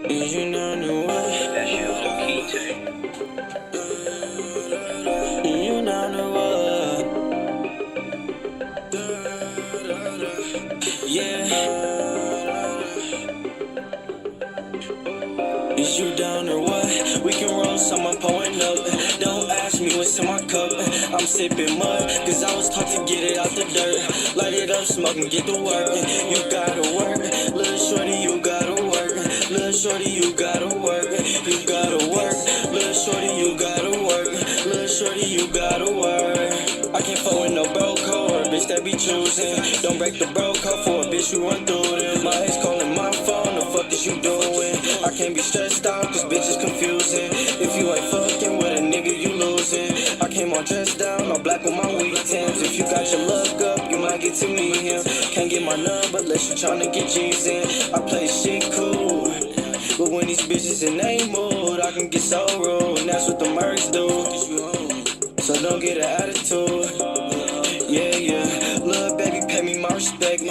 You know what? That shit was on key today. You know what? Yeah. Is you down or what? We can roll some, I'm pouring up. Don't ask me what's in my cup. I'm sipping mud, cause I was taught to get it out the dirt. Light it up, smoke and get to work. You gotta work, little shorty, you gotta work. Little shorty, you gotta work. You gotta work, little shorty, you gotta work. Little shorty, you gotta work. I can't fuck with no bro code, bitch that be choosing. Don't break the bro code for a bitch who run through them. My ex calling my phone, the fuck is you doing? I can't be stressed out, cause bitch is confusing. If you ain't fucking with a nigga, you losing. I came all dressed down, all black with my weekends. If you got your luck up, you might get to meet him. Can't get my number unless you tryna get G's in. I play shit cool, but when these bitches in they mood, I can get so rude. And that's what the mercs do, so don't get an attitude. Yeah, yeah, little baby, pay me my respect.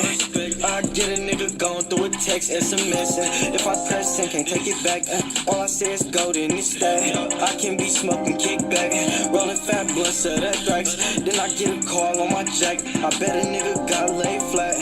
I get a nigga going through a text SMS. If I press and can't take it back, all I say is go, then it's that. I can be smoking kickback, rolling fat blunts of that thrax. Then I get a call on my jack. I bet a nigga got laid flat,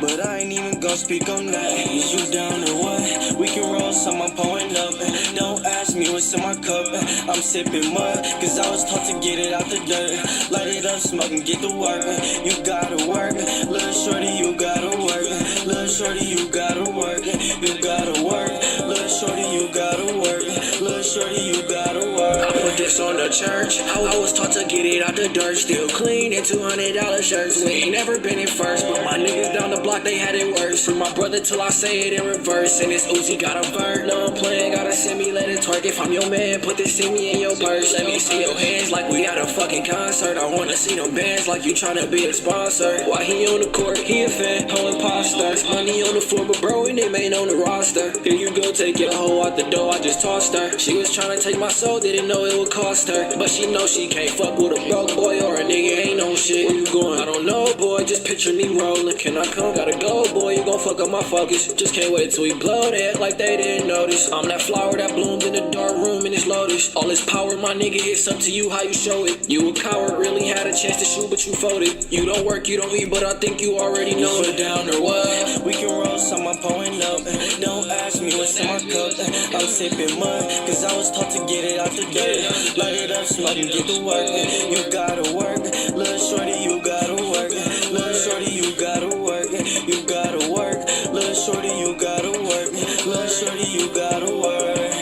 but I ain't even gon' speak on that. Is you down or what? We can roll some, I'm pouring up. Don't ask me what's in my cup. I'm sipping mud, cause I was taught to get it out the dirt. Light it up, smoke and get to work. You gotta work, little shorty, you gotta work. Little shorty, you gotta work. You gotta work, little shorty, you gotta work. Little shorty, you gotta work. I put this on the church. I was taught to get it out the dirt. Still clean in $200 shirts. We ain't never been in first, but my niggas down the block, they had it worse. Free my brother till I say it in reverse. And this Uzi got a bird. No, I'm playing, gotta send me, let it twerk. If I'm your man, put this in me in your purse. Let me see your hands like we at a fucking concert. I wanna see them bands like you tryna be a sponsor. Why he on the court, he a fan, whole imposter. Money on the floor, but bro, and name ain't on the roster. Here you go, take your hoe out the door, I just tossed her. She was tryna take my soul, didn't know it would cost her. But she know she can't fuck with a broke boy or a nigga ain't no shit. Where you going? I don't know, boy, just picture me rolling. Can I come? Gotta go, boy, you gon' fuck up my focus. Just can't wait till we blow that like they didn't notice. I'm that flower that blooms in the dark room in this lotus. All this power, my nigga, it's up to you how you show it. You a coward, really had a chance to shoot, but you folded. You don't work, you don't eat, but I think you already know it. Down or what? We can roll some, I'm pouring up. Don't ask me what's in my cup. I'm sipping mud, cause I was taught to get it out the dirt. Light it up, smoke and get to work. You gotta work, little shorty, you gotta work. Little shorty, you gotta work. You gotta work, little shorty, you gotta work. Little shorty, you gotta work.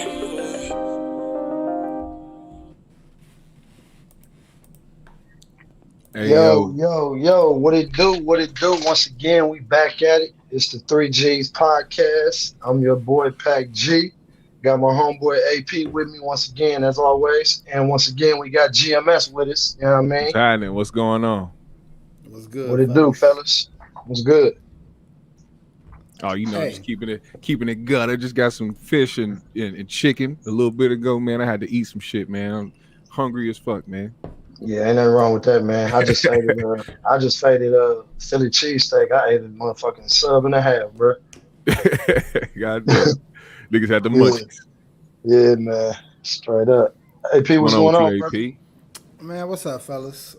Hey, yo, what it do? What it do? Once again, we back at it. It's the 3G's podcast. I'm your boy, Pac G. Got my homeboy AP with me once again, as always. And once again, we got GMS with us. You know what I mean? What's happening? What's going on? What's good? What it do, fellas? What's good? Oh, you know, just keeping it gut. I just got some fish and chicken a little bit ago, man. I had to eat some shit, man. I'm hungry as fuck, man. Yeah, ain't nothing wrong with that, man. I just faded Philly cheesesteak. I ate a motherfucking sub and a half, bro. Goddamn. Niggas had the munchies. Yeah, man. Straight up. AP, what's going on, AP? Man, what's up, fellas?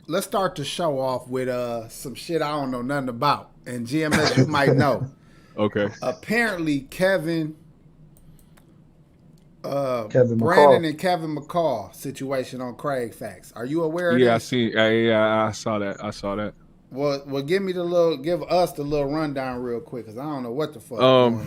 Let's start the show off with some shit I don't know nothing about. And GMS, you might know. Okay. Apparently, Kevin McCall. Brandon and Kevin McCall situation on Craig Facts. Are you aware of this? I saw that. Well, give us the little rundown real quick, because I don't know what the fuck. All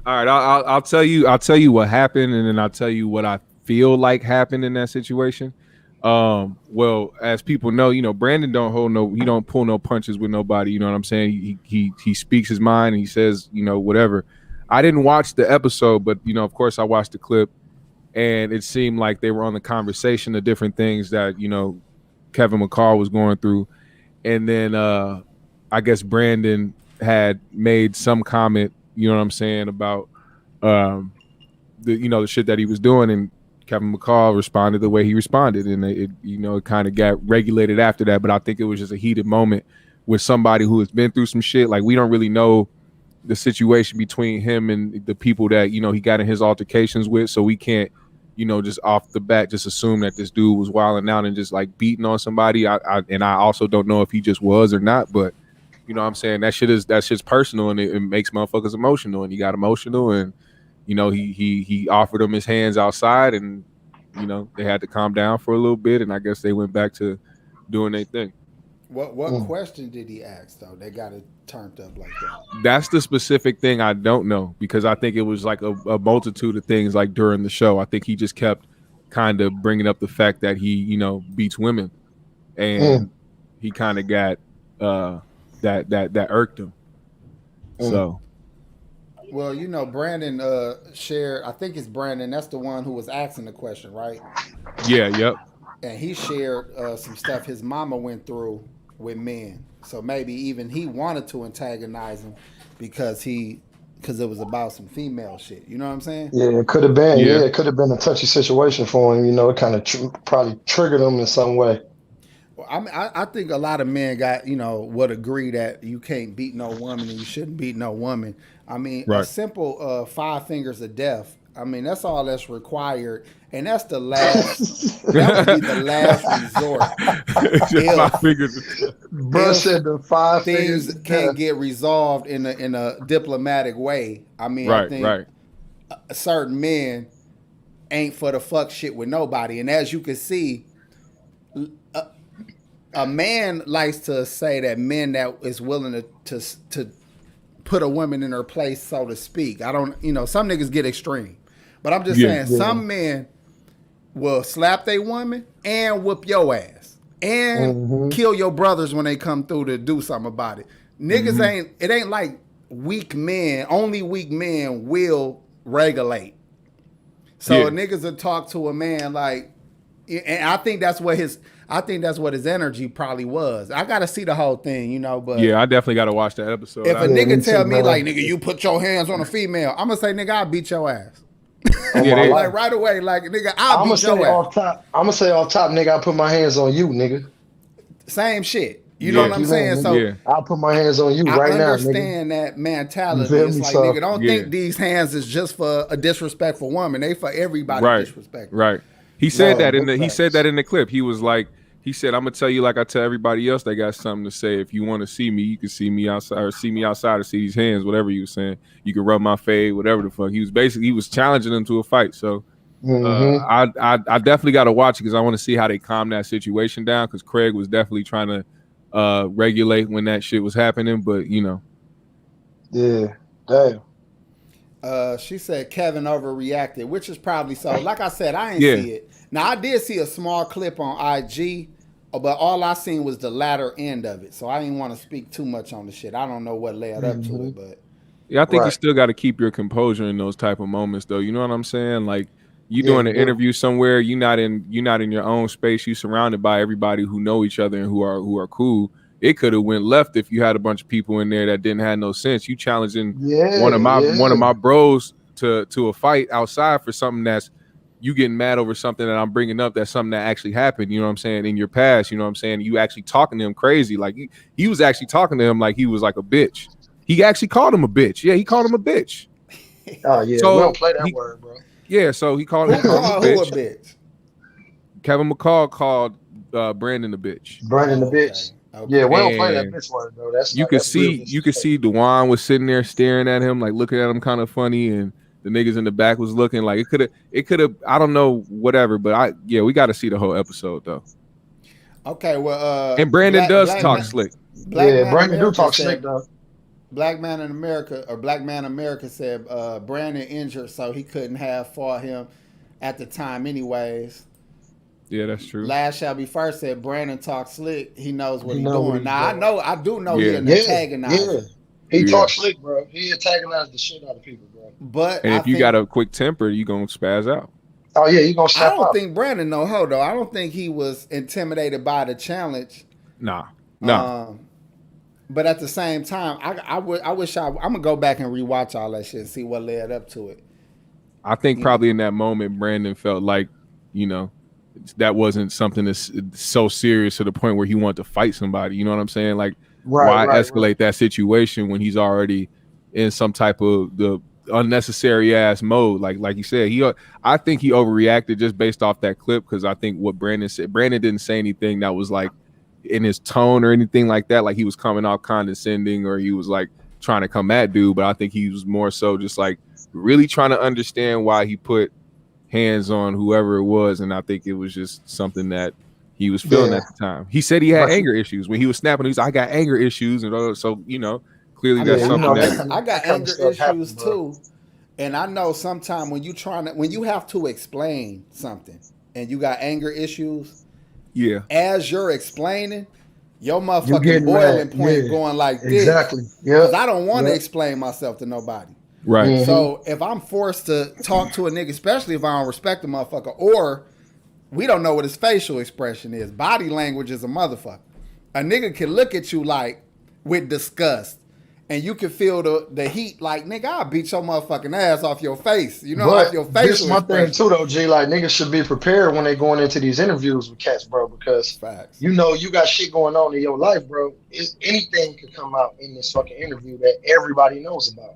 right, I'll tell you what happened, and then I'll tell you what I feel like happened in that situation. Well, as people know, you know, Brandon he don't pull no punches with nobody. You know what I'm saying? He speaks his mind and he says, you know, whatever. I didn't watch the episode, but you know, of course, I watched the clip, and it seemed like they were on the conversation of different things that, you know, Kevin McCall was going through, and then I guess Brandon had made some comment, you know what I'm saying, about the shit that he was doing, and Kevin McCall responded the way he responded, and it kind of got regulated after that. But I think it was just a heated moment with somebody who has been through some shit. Like, we don't really know the situation between him and the people that, you know, he got in his altercations with. So we can't, you know, just off the bat, just assume that this dude was wilding out and just like beating on somebody. I also don't know if he just was or not, but you know what I'm saying? That's shit's personal, and it makes motherfuckers emotional, and he got emotional, and you know, he offered him his hands outside, and you know, they had to calm down for a little bit, and I guess they went back to doing their thing. What question did he ask though? They got it turned up like that. That's the specific thing I don't know, because I think it was like a multitude of things like during the show. I think he just kept kind of bringing up the fact that he, you know, beats women, and he kind of got that irked him. So, well, you know, Brandon shared. I think it's Brandon. That's the one who was asking the question, right? Yeah. Yep. And he shared some stuff his mama went through with men. So maybe even he wanted to antagonize him because it was about some female shit. You know what I'm saying? Yeah, it could have been. Yeah, it could have been a touchy situation for him. You know, it kind of probably triggered him in some way. Well, I think a lot of men would agree that you can't beat no woman and you shouldn't beat no woman. I mean, a simple 5 fingers of death. I mean, that's all that's required, and that's the last. That would be the last resort. Just 5 fingers. Bro said the 5 things fingers can't get resolved in a diplomatic way. I mean, I think certain men ain't for the fuck shit with nobody, and as you can see. A man likes to say that men that is willing to put a woman in her place, so to speak. I don't, some niggas get extreme, but I'm just saying some men will slap their woman and whoop your ass and kill your brothers when they come through to do something about it. Niggas ain't like weak men. Only weak men will regulate. So niggas will talk to a man like, and I think that's what his energy probably was. I got to see the whole thing, but yeah, I definitely got to watch that episode. If a nigga tell me like, nigga, you put your hands on a female, I'm gonna say, nigga, I'll beat your ass. Like right away, like nigga, I'll beat your ass. I'm gonna say off top, nigga, I put my hands on you, nigga. Same shit. You know what I'm saying? So I'll put my hands on you right now, nigga. I understand that mentality. It's like, nigga, don't think these hands is just for a disrespectful woman. They for everybody disrespectful. Right. He said that in the clip. He was like, he said, I'm gonna tell you like I tell everybody else that got something to say. If you want to see me, you can see me outside or see these hands, whatever you were saying. You can rub my fade, whatever the fuck. He was challenging them to a fight. So I definitely got to watch it because I want to see how they calm that situation down, because Craig was definitely trying to regulate when that shit was happening, but Yeah, damn. She said Kevin overreacted, which is probably so. Like I said, I ain't see it. Now, I did see a small clip on IG, but all I seen was the latter end of it. So I didn't want to speak too much on the shit. I don't know what led up to it, but yeah, I think you still got to keep your composure in those type of moments, though. You know what I'm saying? Like you doing an interview somewhere, you're not in your own space. You surrounded by everybody who know each other and who are cool. It could have went left if you had a bunch of people in there that didn't have no sense. You challenging one of my bros to a fight outside for something that's you getting mad over something that I'm bringing up. That's something that actually happened. You know what I'm saying? In your past, you know what I'm saying? You actually talking to him crazy. Like he was actually talking to him like he was like a bitch. He actually called him a bitch. Yeah, he called him a bitch. Oh yeah, so we don't play that word, bro. Yeah, so he called him a bitch. Kevin McCall called Brandon a bitch. Brandon the bitch. Okay. Yeah, we don't play that bitch word though. You could see Dewan was sitting there staring at him, like looking at him kind of funny, and the niggas in the back was looking like it could have I don't know, whatever, but we got to see the whole episode though. Okay, well and Brandon does talk slick. Brandon do talk slick though. Black Man America said Brandon injured, so he couldn't have fought him at the time anyways. Yeah, that's true. Last shall be first said Brandon talks slick. He knows what he's doing. Now I do know he's an antagonizer. Yeah. He talks slick, bro. He antagonized the shit out of people, bro. But if you got a quick temper, you gonna spaz out. Oh yeah, you gonna snap I don't think Brandon though. I don't think he was intimidated by the challenge. Nah. But at the same time, I'm gonna go back and rewatch all that shit and see what led up to it. I think probably in that moment, Brandon felt like, that wasn't something that's so serious to the point where he wanted to fight somebody. You know what I'm saying? Like, why escalate that situation when he's already in some type of the unnecessary ass mode. Like you said, I think he overreacted just based off that clip, because I think what Brandon said, Brandon didn't say anything that was like in his tone or anything like that, like he was coming off condescending or he was like trying to come at dude, but I think he was more so just like really trying to understand why he put hands on whoever it was, and I think it was just something that he was feeling at the time. He said he had anger issues when he was snapping. He was, I got anger issues, and so clearly that's something that I got anger issues too. And I know sometimes when you have to explain something and you got anger issues, as you're explaining, your motherfucking boiling point going like this. Exactly. Yeah. Because I don't want to explain myself to nobody. Right. Mm-hmm. So if I'm forced to talk to a nigga, especially if I don't respect the motherfucker, or we don't know what his facial expression is. Body language is a motherfucker. A nigga can look at you like with disgust, and you can feel the heat. Like, nigga, I'll beat your motherfucking ass off your face. You know, off your facial expression. This is my thing too, though, G. Like, niggas should be prepared when they going into these interviews with cats, bro, because you know you got shit going on in your life, bro. Anything could come out in this fucking interview that everybody knows about.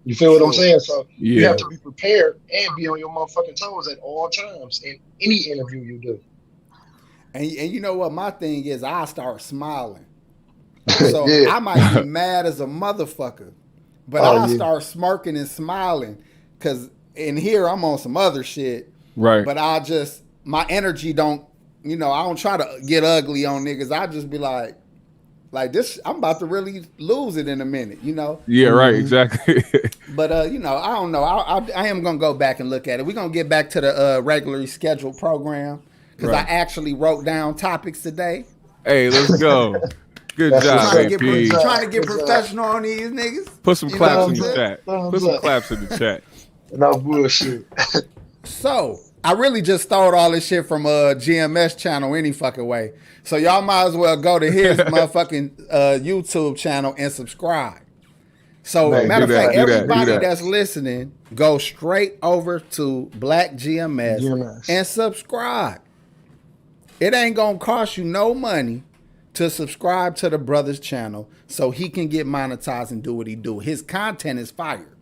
You feel what I'm saying? So you have to be prepared and be on your motherfucking toes at all times in any interview you do. And you know what? My thing is, I start smiling. So I might be mad as a motherfucker, but I'll start smirking and smiling, because in here I'm on some other shit. Right. But my energy don't, I don't try to get ugly on niggas. I just be like this, I'm about to really lose it in a minute, Yeah, right, exactly. But I don't know. I am gonna go back and look at it. We're gonna get back to the regularly scheduled program, because I actually wrote down topics today. Hey, let's go. Good job, trying to get professional on these niggas. Put some claps in the chat. Put some claps in the chat. No bullshit. So I really just stole all this shit from GMS channel any fucking way. So y'all might as well go to his motherfucking YouTube channel and subscribe. So matter of fact, everybody that's listening, go straight over to BLACKKGMS and subscribe. It ain't gonna cost you no money to subscribe to the brother's channel so he can get monetized and do what he do. His content is fire.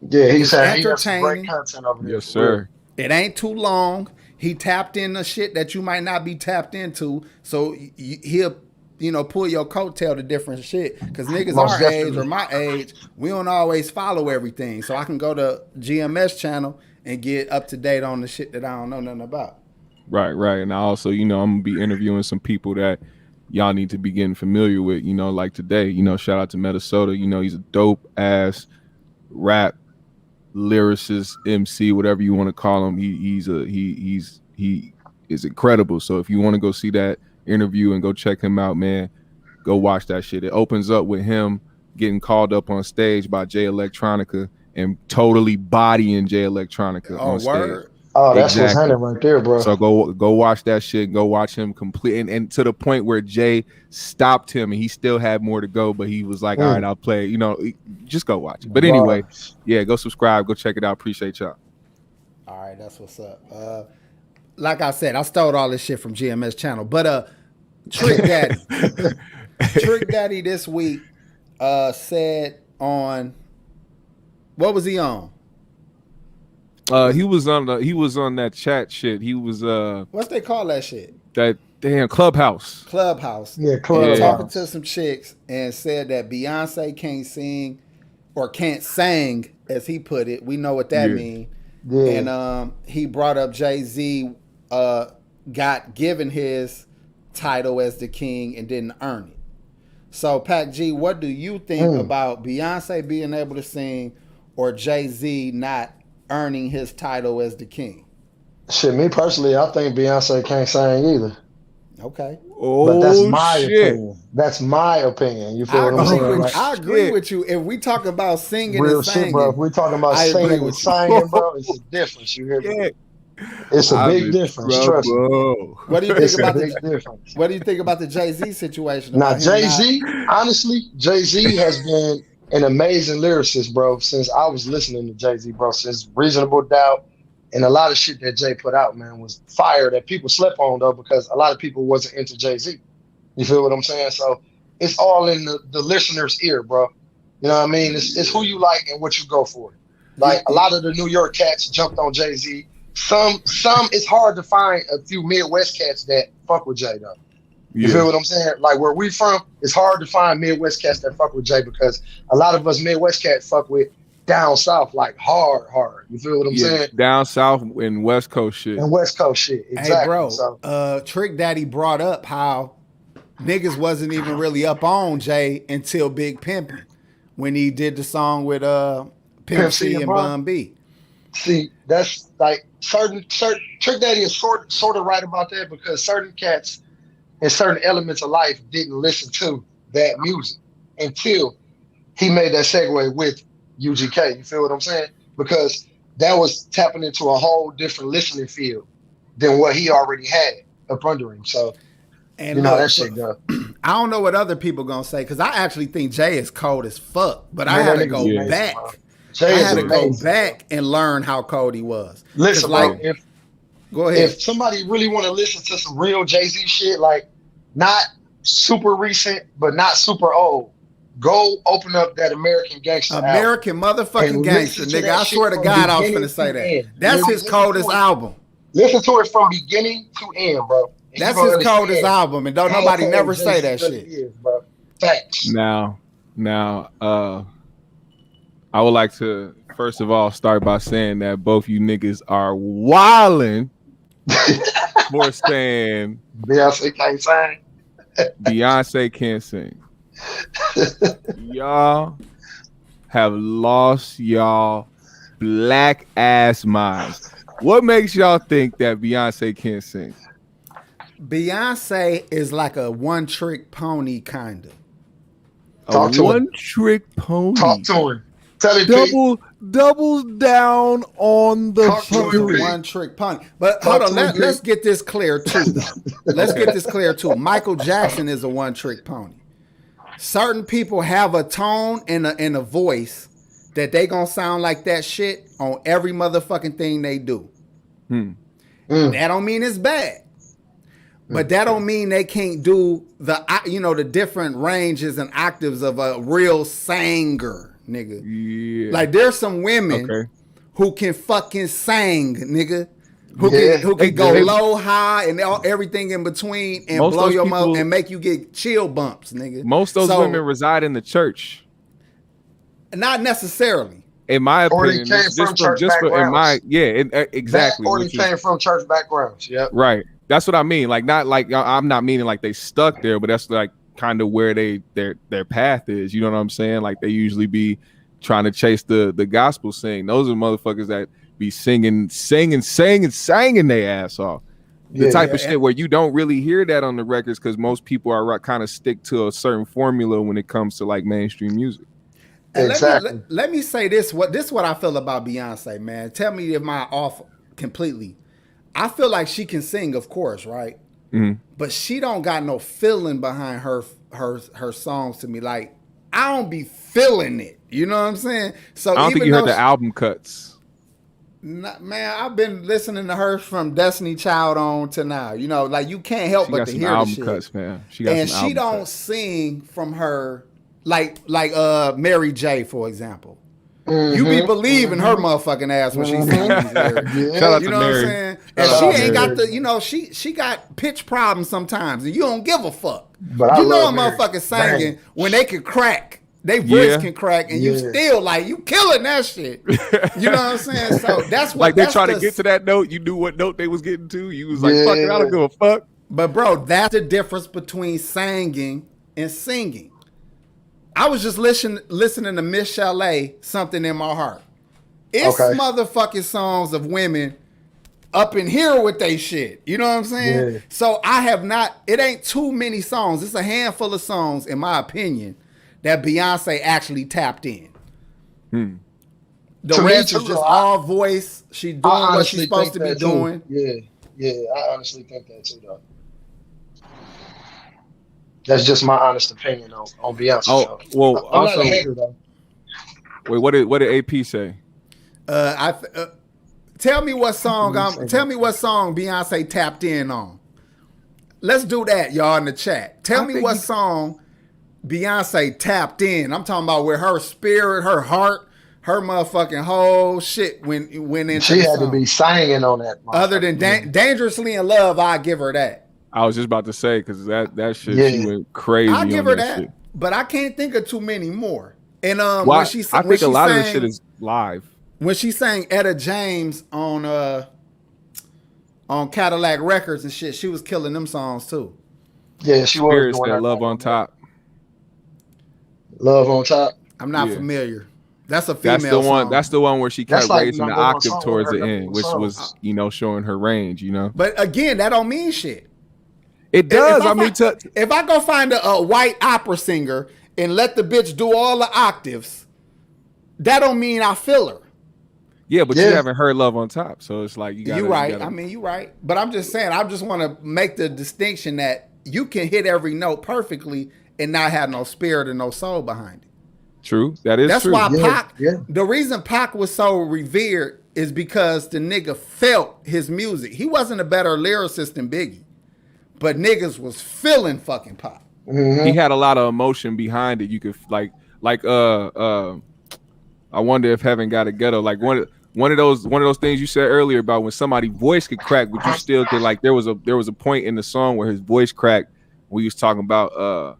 Yeah, he's entertaining. Great content over there. Yes, sir. It ain't too long. He tapped in the shit that you might not be tapped into. So he'll, pull your coattail to different shit. Because niggas our age or my age, we don't always follow everything. So I can go to GMS channel and get up to date on the shit that I don't know nothing about. Right. And I also, I'm going to be interviewing some people that y'all need to be getting familiar with, like today, shout out to Minnesota. He's a dope ass rap lyricist, MC, whatever you want to call him. He is incredible. So if you want to go see that interview and go check him out, man, go watch that shit. It opens up with him getting called up on stage by Jay Electronica and totally bodying Jay Electronica on stage. Word. Oh, that's what's happening right there, bro. So go watch that shit. Go watch him complete, and to the point where Jay stopped him, and he still had more to go, but he was like, "All right, I'll play." Just go watch it. But anyway, go subscribe, go check it out. Appreciate y'all. All right, that's what's up. Like I said, I stole all this shit from GMS channel, but Trick Daddy this week said on, what was he on? He was on that chat shit. He was what's they call that shit? That damn Clubhouse. Yeah, Clubhouse. Talking to some chicks and said that Beyonce can't sing or can't sing, as he put it. We know what that means. Yeah. And he brought up Jay-Z got given his title as the king and didn't earn it. So Pac G, what do you think about Beyonce being able to sing or Jay-Z not earning his title as the king? Shit, me personally, I think Beyonce can't sing either. Okay. But that's my opinion. That's my opinion. You feel what I'm saying? I agree with you. If we talk about singing real and singing, shit, bro. If we talking about singing and singing, bro, it's a difference. You hear me? It's a big difference. Trust me. What do you think about What do you think about the Jay-Z situation? Now, Jay-Z, honestly, Jay-Z has been an amazing lyricist, bro, since I was listening to Jay-Z, bro, since Reasonable Doubt. And a lot of shit that Jay put out, man, was fire that people slept on, though, because a lot of people wasn't into Jay-Z. You feel what I'm saying? So it's all in the listener's ear, bro. You know what I mean? It's who you like and what you go for. Like a lot of the New York cats jumped on Jay-Z. Some it's hard to find a few Midwest cats that fuck with Jay though. You feel what I'm saying? Like where we from, it's hard to find Midwest cats that fuck with Jay because a lot of us Midwest cats fuck with down south like hard. You feel what I'm saying? Down south and West Coast shit. And West Coast shit. Exactly. Hey bro, so, Trick Daddy brought up how niggas wasn't even really up on Jay until Big Pimpin' when he did the song with Pimp C and Bun B. See, that's like certain Trick Daddy is sort of right about that because certain cats and certain elements of life didn't listen to that music until he made that segue with UGK. You feel what I'm saying? Because that was tapping into a whole different listening field than what he already had up under him. So, and you know, that shit go. I don't know what other people gonna say because I actually think Jay is cold as fuck. But I had to go back. I had to go back and learn how cold he was. Listen, like, go ahead. If somebody really want to listen to some real Jay-Z shit, like not super recent but not super old, go open up that American Gangster American motherfucking Gangster, nigga. I swear to God, I was gonna say that. That's his coldest album. Listen to it from beginning to end, bro. That's his coldest album, and don't nobody never say that shit. Facts. Now, I would like to first of all start by saying that both you niggas are wildin' for saying Beyonce can't sing. Beyonce can't sing. Y'all have lost y'all black ass minds. What makes y'all think that Beyonce can't sing? Beyonce is like a one-trick pony, kind of. A one-trick pony. Talk to him. Tell him. Doubles down on the one-trick pony. But hold on, let's get this clear too. Let's get this clear too. Michael Jackson is a one-trick pony. Certain people have a tone and a voice that they gonna sound like that shit on every motherfucking thing they do. That don't mean it's bad. But that don't mean they can't do the different ranges and octaves of a real singer, nigga. Yeah. Like there's some women who can fucking sing, nigga. Who can go low, high, and everything in between and blow your mouth and make you get chill bumps, nigga. Most of those women reside in the church. Not necessarily. In my opinion, exactly. Or they came from church backgrounds. Yeah. Right. That's what I mean. Like, not like I'm not meaning like they stuck there, but that's like kind of where their path is. You know what I'm saying? Like they usually be trying to chase the gospel sing. Those are motherfuckers that be singing their ass off. The type of shit where you don't really hear that on the records because most people are kind of stick to a certain formula when it comes to like mainstream music. Exactly. Let me say this. This is what I feel about Beyonce, man. Tell me if I'm off completely. I feel like she can sing, of course, right? Mm-hmm. But she don't got no feeling behind her songs to me. Like I don't be feeling it. You know what I'm saying? So I don't think you heard the album cuts. Man, I've been listening to her from Destiny Child on to now. You know, like you can't help but to hear the shit. Cuts, man. She don't sing from her like Mary J, for example. Mm-hmm, you be believing her motherfucking ass when she sings these lyrics. Shout out you to know Mary. What I'm saying? And she ain't got the, she got pitch problems sometimes, and you don't give a fuck. But you know a motherfucker singing when they can crack. They voice can crack, and you still like you killing that shit. You know what I'm saying? So that's what like they try to get to that note. You knew what note they was getting to. You was like, fuck it, I don't give a fuck. But bro, that's the difference between singing and singing. I was just listening to Miss Chalet, Something in My Heart. It's motherfucking songs of women up in here with they shit. You know what I'm saying? Yeah. So it ain't too many songs. It's a handful of songs, in my opinion, that Beyonce actually tapped in. The rest is just all voice. She doing what she's supposed to be doing. Yeah, I honestly think that too, though. That's just my honest opinion on Beyonce. Oh, well, I'm also, not a hater, though. Wait, what did AP say? Tell me what song Beyonce tapped in on. Let's do that, y'all, in the chat. Tell me what song Beyonce tapped in. I'm talking about with her spirit, her heart, her motherfucking whole shit went into She the had song. to be singing on that. Other than Dangerously in Love, I give her that. I was just about to say because that shit she went crazy. I give her that shit. but I can't think of too many more. And I think a lot of this shit is live. When she sang Etta James on Cadillac Records and shit, she was killing them songs too. Yeah, she was doing that. Love on Top. Love on Top. I'm not familiar. That's a female song. That's the one where she kept raising the octave towards the end, which was, showing her range, But again, that don't mean shit. It does. If I go find a white opera singer and let the bitch do all the octaves, that don't mean I feel her. Yeah, but you haven't heard Love on Top, so it's like you got. You're right. You're right. But I'm just saying, I just want to make the distinction that you can hit every note perfectly and not have no spirit and no soul behind it. True. That's true. Why Pac, the reason Pac was so revered is because the nigga felt his music. He wasn't a better lyricist than Biggie, but niggas was feeling fucking Pac. Mm-hmm. He had a lot of emotion behind it. You could I wonder if Heaven Got a Ghetto, like one of those things you said earlier about when somebody's voice could crack, but you still could, like, there was a point in the song where his voice cracked. We was talking about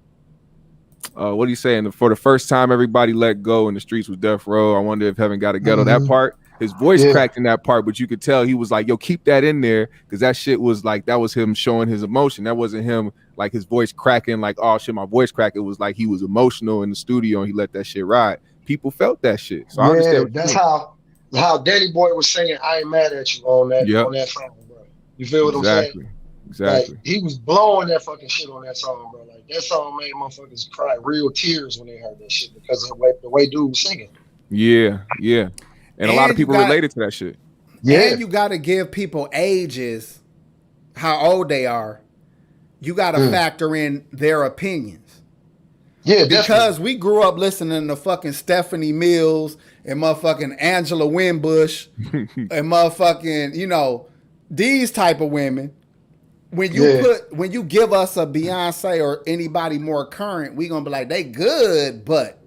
what do you say? And for the first time, everybody let go and the streets was death row. I wonder if Heaven Got a Ghetto. That part, his voice cracked in that part, but you could tell he was like, yo, keep that in there, because that shit was like, that was him showing his emotion. That wasn't him like his voice cracking, like, oh shit, my voice cracked. It was like he was emotional in the studio and he let that shit ride. People felt that shit. So I understand. That's how Danny Boy was singing "I Ain't Mad at You" on that song, bro. You feel what I'm saying? Exactly. Like, he was blowing that fucking shit on that song, bro. Like, that song made motherfuckers cry real tears when they heard that shit because of the way dude was singing. Yeah. And a lot of people related to that shit. Yeah. And you got to give people ages, how old they are. You got to factor in their opinions. Yeah, because we grew up listening to fucking Stephanie Mills and motherfucking Angela Winbush and motherfucking, these type of women. When you give us a Beyonce or anybody more current, we gonna be like, they good, but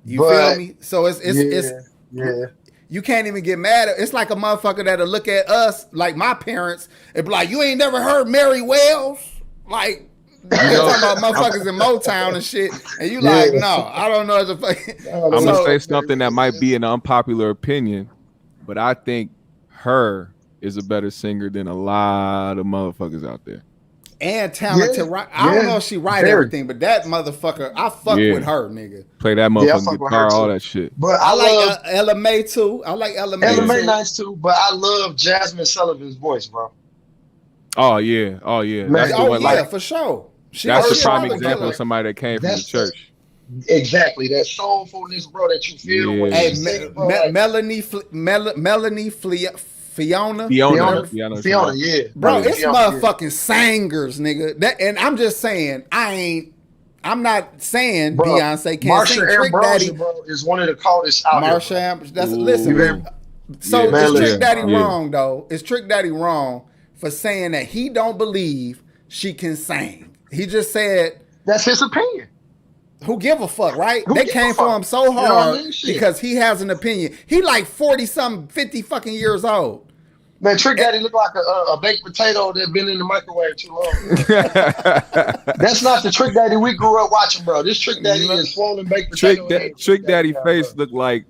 feel me? So it's you can't even get mad at. It's like a motherfucker that'll look at us like my parents and be like, you ain't never heard Mary Wells? Like, you're talking about motherfuckers in Motown and shit, and you like, no, I don't know. I'm gonna say something that might be an unpopular opinion, but I think her is a better singer than a lot of motherfuckers out there. And talented, I don't know if she write everything, but that motherfucker, I fuck with her, nigga. Play that motherfucking guitar, all that shit. But I like Ella May too. I like Ella May. Ella May nice too, but I love Jasmine Sullivan's voice, bro. Oh yeah. That's the one, for sure. That's a prime example of somebody that came from the church. Exactly, that soulfulness, bro, that you feel. Yeah. When hey, you sing, bro, Melanie Fiona, yeah, bro, it's motherfucking singers, nigga. And I'm just saying, I'm not saying bro, Beyonce can't sing. Marsha Trick Daddy, bro, is one of the coldest out here. Listen. So is Trick Daddy wrong though? Is Trick Daddy wrong for saying that he don't believe she can sing? He just said that's his opinion. Who give a fuck, right? They came for him so hard because he has an opinion. He like 40-something, 50 fucking years old. Man, Trick Daddy look like a baked potato that been in the microwave too long. That's not the Trick Daddy we grew up watching, bro. This Trick Daddy is swollen baked potato. Trick Daddy face looked like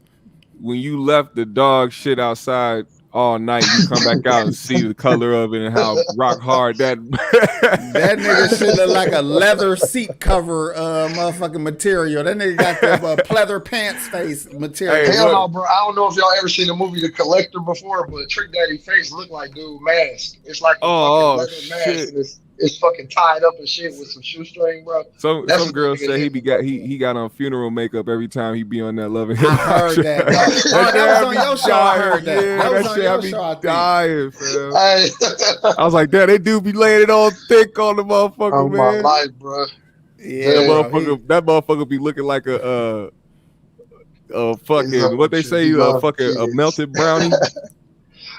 when you left the dog shit outside all night, you come back out and see the color of it and how rock hard that nigga shit look like a leather seat cover motherfucking material. That nigga got the pleather pants face material. Hey, hell no, bro. I don't know if y'all ever seen the movie The Collector before, but Trick Daddy face look like dude mask. It's like a fucking leather mask. It's fucking tied up and shit with some shoestring, bro. Some girls say he got on funeral makeup every time he be on that Love and Hip Hop. I heard that. That was on your show. I heard that. Yeah, that was on your show. I dying, fam. I was like, damn, they do be laying it all thick on the motherfucker, man. My life, bro. Yeah, that motherfucker be looking like a fucking what they say, a melted brownie.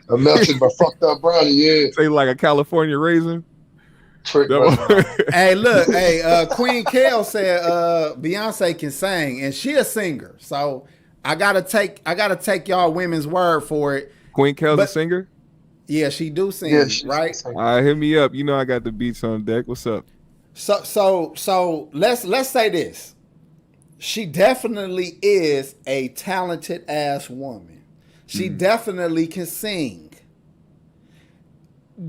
A melted but fucked up brownie, yeah. Say like a California raisin. Trick was Hey, look, Queen Kel said Beyonce can sing, and she a singer. So I gotta take y'all women's word for it. Queen Kel's a singer? Yeah, she do sing, right? All right, hit me up. You know I got the beats on deck. What's up? So let's say this. She definitely is a talented ass woman. She definitely can sing.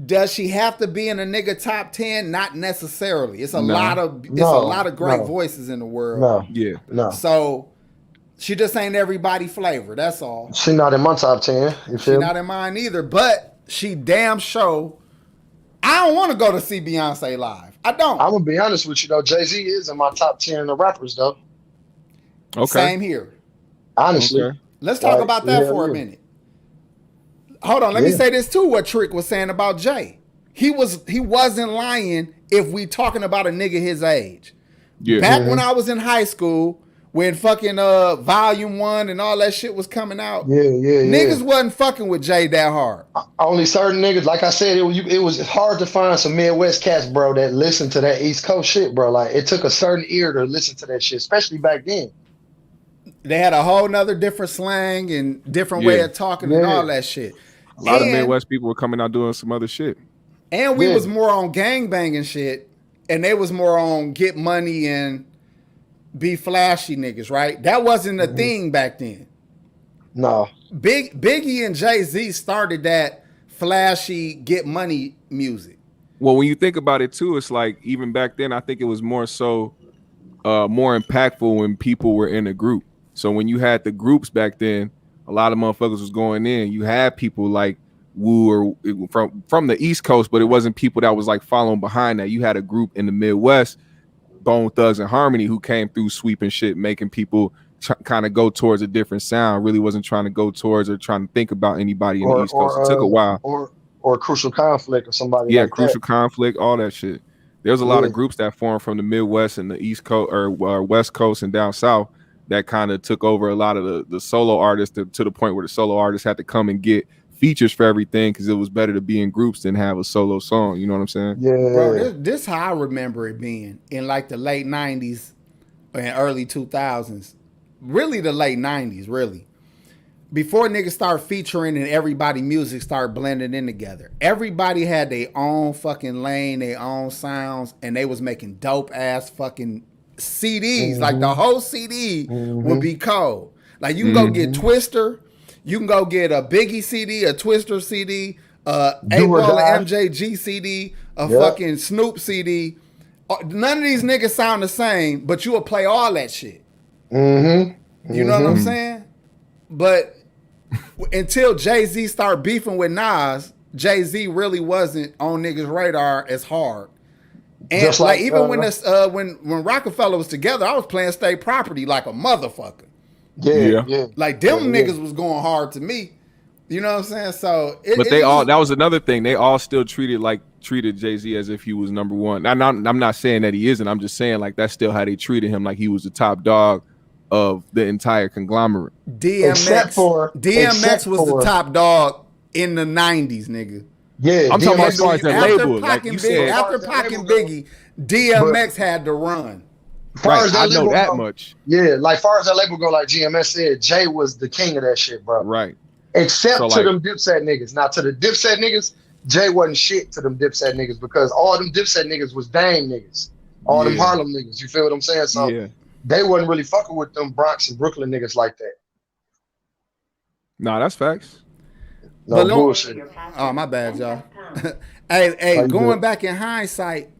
Does she have to be in a nigga top 10? Not necessarily. It's a lot of great voices in the world. No. Yeah. No. So she just ain't everybody flavor. That's all. She not in my top 10. You feel me? Not in mine either. But she damn sure. I don't want to go to see Beyonce live. I don't. I'm gonna be honest with you though. Jay-Z is in my top 10 of rappers though. Okay. Same here. Honestly. Okay. Let's talk about that for a minute. Hold on, let me say this too. What Trick was saying about Jay, he wasn't lying. If we talking about a nigga his age, back when I was in high school, when fucking Volume 1 and all that shit was coming out, niggas wasn't fucking with Jay that hard. Only certain niggas, like I said, it was hard to find some Midwest cats, bro, that listened to that East Coast shit, bro. Like it took a certain ear to listen to that shit, especially back then. They had a whole nother different slang and different way of talking and all that shit. A lot of Midwest people were coming out doing some other shit. And we was more on gangbanging shit, and they was more on get money and be flashy niggas, right? That wasn't a thing back then. No. Biggie and Jay-Z started that flashy get money music. Well, when you think about it too, it's like even back then, I think it was more so more impactful when people were in a group. So when you had the groups back then, a lot of motherfuckers was going in. You had people like Wu or from the East Coast, but it wasn't people that was like following behind that. You had a group in the Midwest, Bone Thugs and Harmony, who came through sweeping shit, making people kind of go towards a different sound. Really wasn't trying to go towards or trying to think about anybody in the East Coast. It took a while. Or Crucial Conflict or somebody. Yeah, like Crucial Conflict, all that shit. There was a lot of groups that formed from the Midwest and the East Coast or West Coast and down south that kind of took over a lot of the solo artists to the point where the solo artists had to come and get features for everything because it was better to be in groups than have a solo song. You know what I'm saying? Yeah. Bro, this how I remember it being in like the late 90s and early 2000s. Really the late 90s, really. Before niggas start featuring and everybody music start blending in together. Everybody had their own fucking lane, their own sounds, and they was making dope ass fucking CDs. Like the whole CD would be cold. Like you can go get Twister, you can go get a Biggie CD, a Twister CD, a 8-Ball MJG CD, a fucking Snoop CD. None of these niggas sound the same, but you will play all that shit. You know what I'm saying? But until Jay-Z started beefing with Nas, Jay-Z really wasn't on niggas' radar as hard. And just like even when Rockefeller was together, I was playing State Property like a motherfucker. Yeah. Like them niggas was going hard to me. You know what I'm saying? So that was another thing. They all still treated Jay-Z as if he was number one. I'm not saying that he isn't. I'm just saying like that's still how they treated him, like he was the top dog of the entire conglomerate. DMX was the top dog in the 90s, nigga. Yeah, I'm talking about as far as the label. Like you said, after Pac and Biggie, DMX had to run. Right, I know that much. Yeah, like far as that label go, like GMS said, Jay was the king of that shit, bro. Right. Except to them Dipset niggas. Now to the Dipset niggas, Jay wasn't shit to them Dipset niggas because all them Dipset niggas was Dame niggas. All them Harlem niggas. You feel what I'm saying? So they wasn't really fucking with them Bronx and Brooklyn niggas like that. Nah, that's facts. No bullshit. Oh, my bad, y'all. hey, going back in hindsight,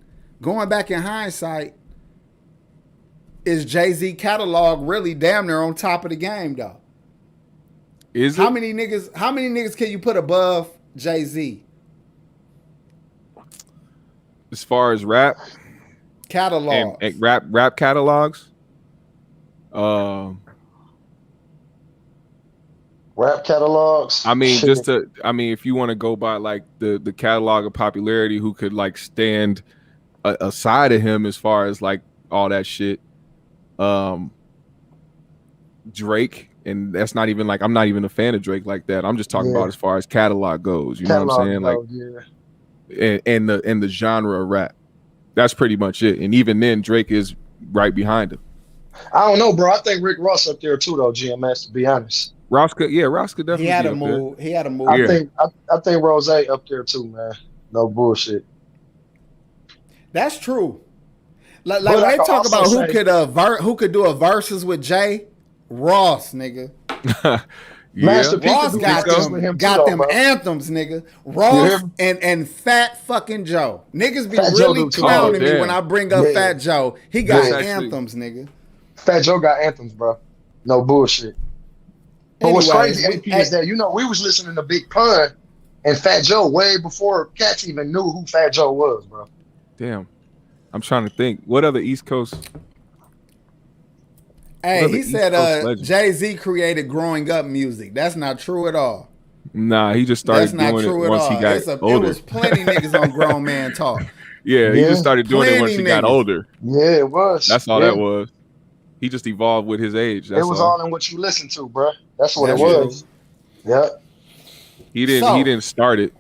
is Jay-Z catalog really damn near on top of the game though? Is how many niggas can you put above Jay-Z? As far as rap catalogs and rap catalogs, rap catalogs. I mean, if you want to go by like the catalog of popularity, who could like stand aside of him as far as like all that shit, Drake. And that's not even like, I'm not even a fan of Drake like that. I'm just talking about as far as catalog goes. You know what I'm saying? Like, and the genre of rap. That's pretty much it. And even then, Drake is right behind him. I don't know, bro. I think Rick Ross up there too, though. GMS, to be honest. Ross could definitely. He had be a up move. there. He had a move. I think Rose up there too, man. No bullshit. That's true. Like when they talk about who could do a versus with Jay, Ross, nigga. Master P Ross got them bro. Anthems, nigga. Ross and Fat fucking Joe. Niggas be really clowning me when I bring up Fat Joe. He got anthems, nigga. Fat Joe got anthems, bro. No bullshit. But what's crazy, AP, is that, you know, we was listening to Big Pun and Fat Joe way before cats even knew who Fat Joe was, bro. Damn. I'm trying to think. What other East Coast? Hey, he said Jay-Z created growing up music. That's not true at all. Nah, he just started doing it once he got older. It was plenty niggas on Grown Man Talk. Yeah, he just started doing it once he got older. Yeah, it was. That's all that was. He just evolved with his age. That's it was all in what you listen to, bro. That's what it was. Yeah. He didn't start it.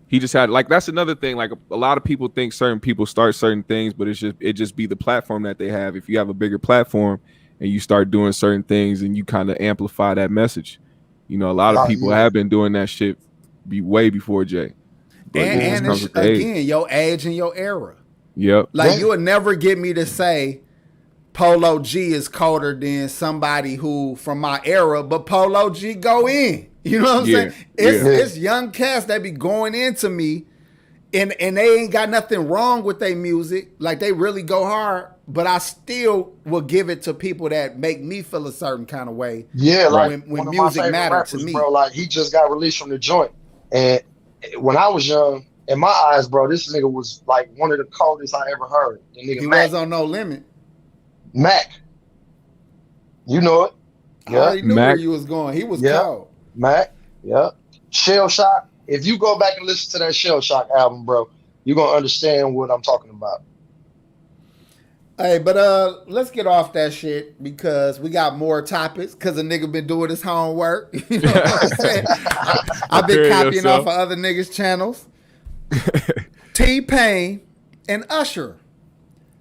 He just had, like, that's another thing. Like, a lot of people think certain people start certain things, but it just be the platform that they have. If you have a bigger platform and you start doing certain things and you kind of amplify that message, you know, a lot of people have been doing that shit way before Jay. And again, your age and your era. Yep. Like, you would never get me to say Polo G is colder than somebody who from my era, but Polo G go in. You know what I'm saying? It's young cats that be going into me, and they ain't got nothing wrong with their music. Like, they really go hard, but I still will give it to people that make me feel a certain kind of way. Yeah, like when music matters to me, bro. Like, he just got released from the joint, and when I was young, in my eyes, bro, this nigga was like one of the coldest I ever heard. He was on No Limit. Mac, you know it. I already knew where you was going. He was cold. Mac, Shell Shock. If you go back and listen to that Shell Shock album, bro, you're gonna understand what I'm talking about. Hey, but let's get off that shit because we got more topics. Cause a nigga been doing his homework. You know what I'm saying? I've been copying off of other niggas' channels. T-Pain and Usher.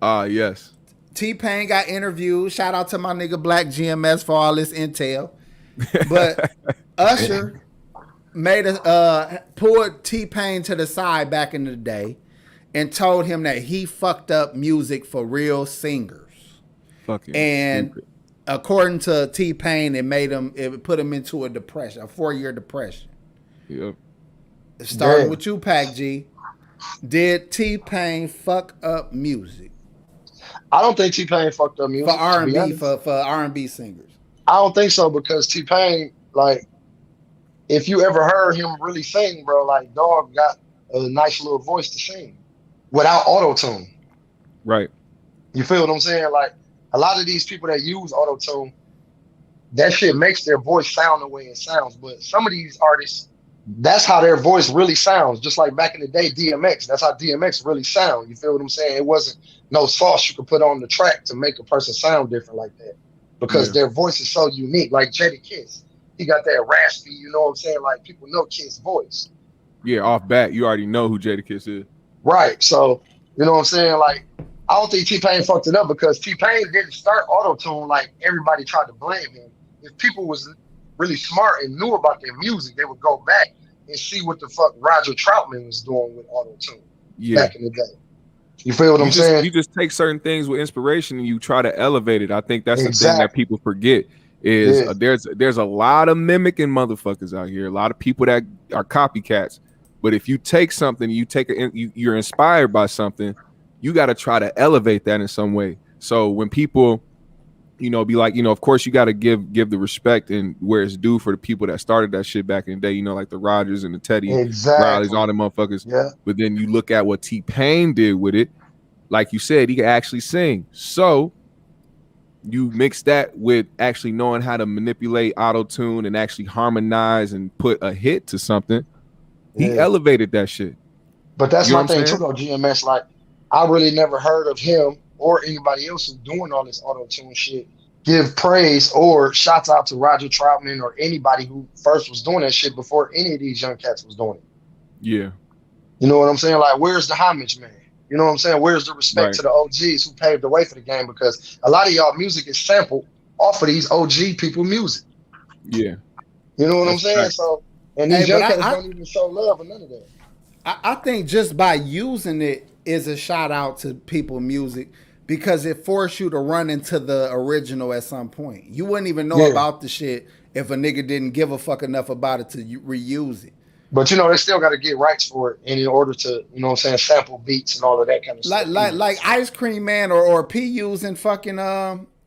Yes. T-Pain got interviewed. Shout out to my nigga BLACKKGMS for all this intel. But Usher pulled T-Pain to the side back in the day and told him that he fucked up music for real singers. And stupid. According to T-Pain, it put him into a 4-year depression. Yep. Starting with you, Pac G. Did T-Pain fuck up music? I don't think T-Pain fucked up music for R&B for R&B singers. I don't think so, because T-Pain, like, if you ever heard him really sing, bro, like, dog got a nice little voice to sing without auto-tune. Right. You feel what I'm saying? Like, a lot of these people that use auto-tune, that shit makes their voice sound the way it sounds. But some of these artists, that's how their voice really sounds. Just like back in the day, DMX, that's how DMX really sound. You feel what I'm saying? It wasn't no sauce you could put on the track to make a person sound different like that, because their voice is so unique. Like Jadakiss, he got that raspy, you know what I'm saying? Like, people know Kiss' voice. Yeah, off bat, you already know who Jadakiss is. Right. So, you know what I'm saying? Like, I don't think T-Pain fucked it up, because T-Pain didn't start auto-tune like everybody tried to blame him. If people was really smart and knew about their music, they would go back and see what the fuck Roger Troutman was doing with auto-tune back in the day. You feel what I'm saying? You just take certain things with inspiration and you try to elevate it. I think that's the thing that people forget is there's a lot of mimicking motherfuckers out here. A lot of people that are copycats. But if you take something, you're inspired by something, you got to try to elevate that in some way. So when people, you know, be like, you know, of course you got to give the respect and where it's due for the people that started that shit back in the day, you know, like the Rogers and the Teddy Rileys, all them motherfuckers. Yeah. But then you look at what T-Pain did with it. Like you said, he can actually sing. So you mix that with actually knowing how to manipulate auto-tune and actually harmonize and put a hit to something. He elevated that shit. But that's my thing too, though, GMS. Like, I really never heard of him or anybody else who's doing all this auto-tune shit give praise or shouts out to Roger Troutman or anybody who first was doing that shit before any of these young cats was doing it. Yeah. You know what I'm saying? Like, where's the homage, man? You know what I'm saying? Where's the respect to the OGs who paved the way for the game? Because a lot of y'all music is sampled off of these OG people music. Yeah. You know what I'm saying? Right. So, and these young cats don't even show love or none of that. I think just by using it is a shout out to people music because it forced you to run into the original at some point. You wouldn't even know about the shit if a nigga didn't give a fuck enough about it to reuse it. But you know, they still got to get rights for it in order to, you know what I'm saying, sample beats and all of that kind of stuff. Like Ice Cream Man or P using fucking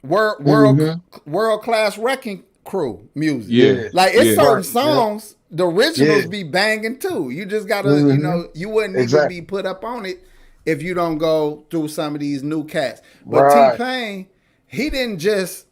world class wrecking crew music. Yeah. Like it's certain songs, the originals be banging too. You just gotta, you know, you wouldn't even be put up on it if you don't go through some of these new cats. But T-Pain, he didn't just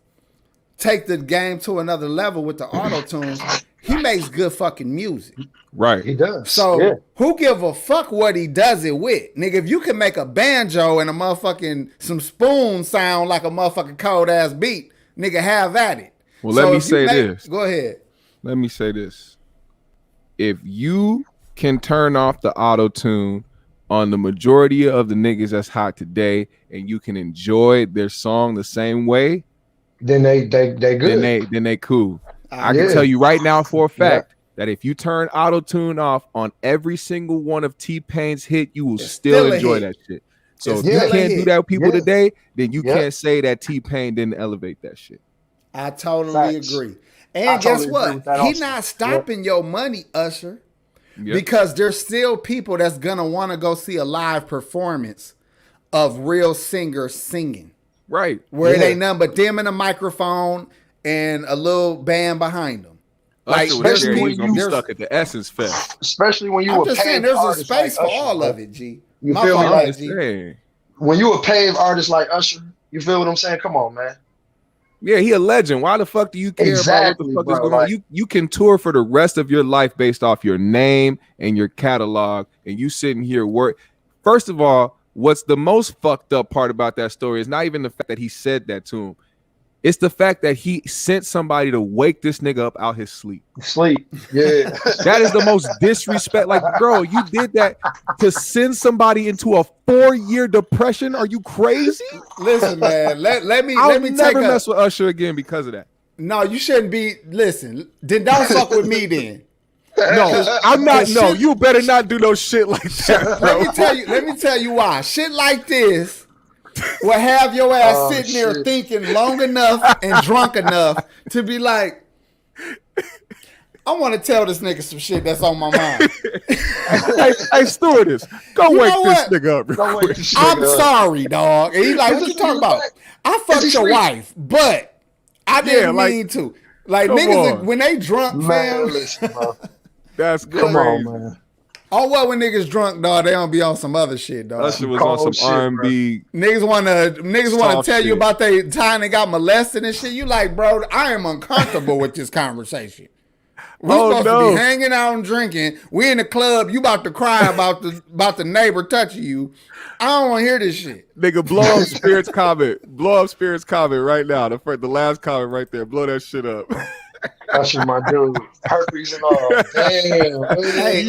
take the game to another level with the auto-tune. He makes good fucking music. Right. He does. So who give a fuck what he does it with? Nigga, if you can make a banjo and a motherfucking some spoon sound like a motherfucking cold ass beat, nigga, have at it. Well, let me say this. Go ahead. Let me say this. If you can turn off the auto-tune on the majority of the niggas that's hot today and you can enjoy their song the same way, then they good. Then they cool. I can tell you right now for a fact that if you turn auto-tune off on every single one of T-Pain's hit, you will still enjoy that shit. So if you can't do that with people today, then you can't say that T-Pain didn't elevate that shit. I totally agree. And guess what? He's not stopping your money, Usher, because there's still people that's going to want to go see a live performance of real singers singing. Right. Where it ain't nothing but them and a microphone and a little band behind them. Like, especially when you're gonna be stuck at the Essence Fest. Especially when you I'm were just saying there's a space for Usher, all of it, G. You feel me? Like, G? When you a paved artist like Usher, you feel what I'm saying? Come on, man. Yeah, he a legend. Why the fuck do you care about what the fuck is going on? You can tour for the rest of your life based off your name and your catalog, and you sitting here work. First of all, what's the most fucked up part about that story is not even the fact that he said that to him. It's the fact that he sent somebody to wake this nigga up out his sleep. Yeah. That is the most disrespect. Like, bro, you did that to send somebody into a 4-year depression? Are you crazy? Listen, man, let me never mess with Usher again because of that. No, you shouldn't be. Listen, then don't fuck with me then. No, I'm not. No, you better not do no shit like that, bro. Let me tell you why. Shit like this will have your ass sitting there thinking long enough and drunk enough to be like, I want to tell this nigga some shit that's on my mind. Hey, stewardess, go wake this nigga up. Go wake this I'm sorry, dog. And he's like, what you talking about? I fucked your wife, but I didn't mean to. Like, niggas, when they drunk, fam. Listen, bro. That's crazy. Come on, man. Oh, well, when niggas drunk, dog, they don't be on some other shit, dog. Usher was on some R&B. Niggas wanna tell you about the time they got molested and shit. You like, bro, I am uncomfortable with this conversation. We're supposed to be hanging out and drinking. We in the club. You about to cry about the neighbor touching you. I don't want to hear this shit. Nigga, blow up Spirit's comment. Blow up Spirit's comment right now. The last comment right there. Blow that shit up. Usher, my dude. Herpes and all. Damn. Hey,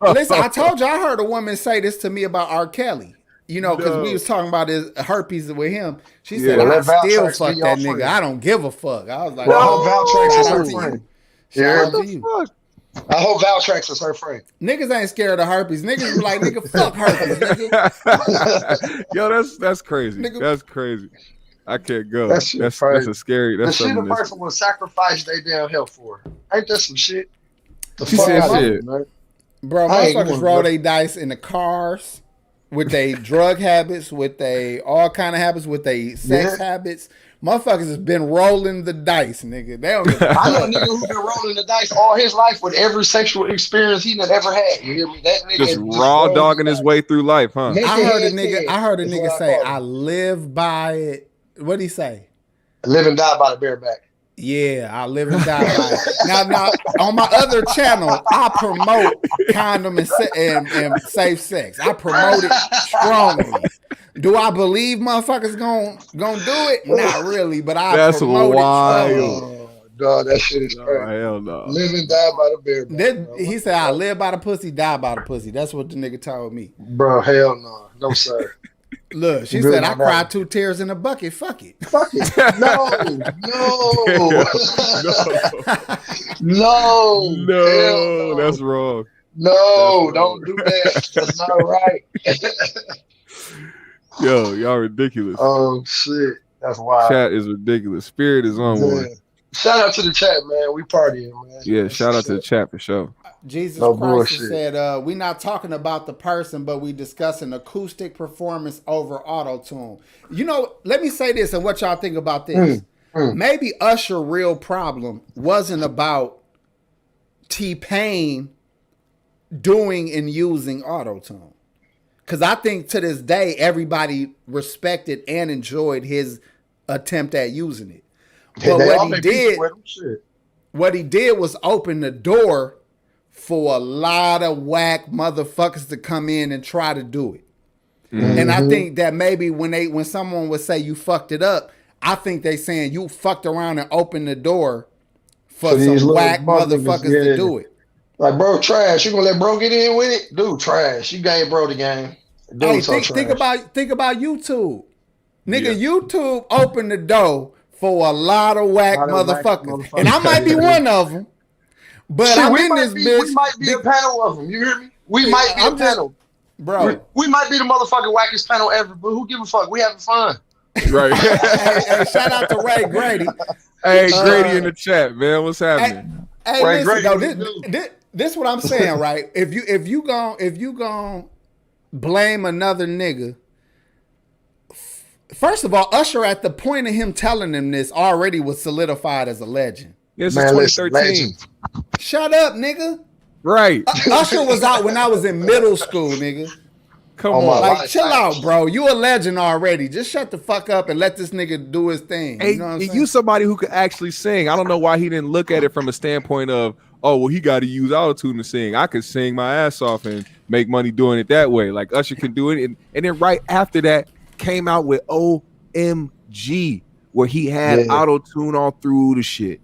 listen, I told you I heard a woman say this to me about R. Kelly. You know, because we was talking about his herpes with him. She said, I still fuck that nigga. I don't give a fuck. I was like, I hope Valtrex is her friend. Shout out to you. I hope Valtrex is her friend. Niggas ain't scared of herpes. Niggas be like, nigga, fuck herpes, nigga. Yo, that's crazy. Nigga. That's crazy. I can't go. That's a scary. That's the shit a person will sacrifice their damn health for. Ain't that some shit? He said shit. Bro, motherfuckers roll they dice in the cars with they drug habits, with they all kind of habits, with they sex habits. Motherfuckers has been rolling the dice, nigga. They don't I know a nigga who been rolling the dice all his life with every sexual experience he done ever had. You hear me? That nigga just raw dogging his way through life, huh? I heard a nigga say, I live by it. What'd he say? Live and die by the bareback. Yeah, I live and die by it. Now, on my other channel, I promote condom and safe sex. I promote it strongly. Do I believe motherfuckers gonna do it? Not really, but I promote it. dog. That shit is Oh, crazy. hell no. Live and die by the bare bone. He said, "I live by the pussy, die by the pussy." That's what the nigga told me. Bro, hell no. No, sir. Look, she Good said, "I on that cried one. 2 tears in a bucket. Fuck it." Fuck it. No. No. Hell No, no. that's wrong. No, That's don't do that. That's not right. Yo, y'all ridiculous. Oh shit. That's wild. Chat is ridiculous. Spirit is on one. Yeah. Shout out to the chat, man. We partying, man. Yeah, That's shout out shit. to the chat for sure. Jesus No Christ bullshit. said, "We not talking about the person, but we discussing acoustic performance over auto-tune." You know, let me say this and what y'all think about this. Maybe Usher real problem wasn't about T-Pain doing and using auto-tune. Because I think to this day, everybody respected and enjoyed his attempt at using it. But They all what he make peace did, with 'em. Shit. what he did was open the door for a lot of whack motherfuckers to come in and try to do it. And I think that maybe when someone would say you fucked it up, I think they saying you fucked around and opened the door for these some little whack motherfuckers, motherfuckers yeah. to do it. Like, bro, trash. You gonna let bro get in with it? Dude, trash. You gave bro the game. Dude, Hey, so think trash. about YouTube. Nigga, Yeah. YouTube opened the door for a lot of whack Lot of whack motherfuckers. And I might be motherfuckers. one of them. But Shit, I'm we in might this be, bitch. We might be a panel of them. You hear me? We might be I'm a just- panel. Bro. We might be the motherfucking wackest panel ever, but who give a fuck? We having fun. Right. hey, shout out to Ray Grady. Hey, Grady in the chat, man. What's happening? Hey, Ray listen, Grady, though, what you this what I'm saying, right? If you gon' blame another nigga, first of all, Usher at the point of him telling him this already was solidified as a legend. This Man, is listen, 2013. legend. Shut up, nigga. Right. Usher was out when I was in middle school, nigga. Come Oh, my on. life. Like, chill out, bro. You a legend already. Just shut the fuck up and let this nigga do his thing. Hey, You know what I'm you saying? somebody who could actually sing. I don't know why he didn't look at it from a standpoint of, oh, well, he got to use autotune to sing. I could sing my ass off and make money doing it that way. Like Usher can do it. And then right after that came out with OMG, where he had autotune all through the shit.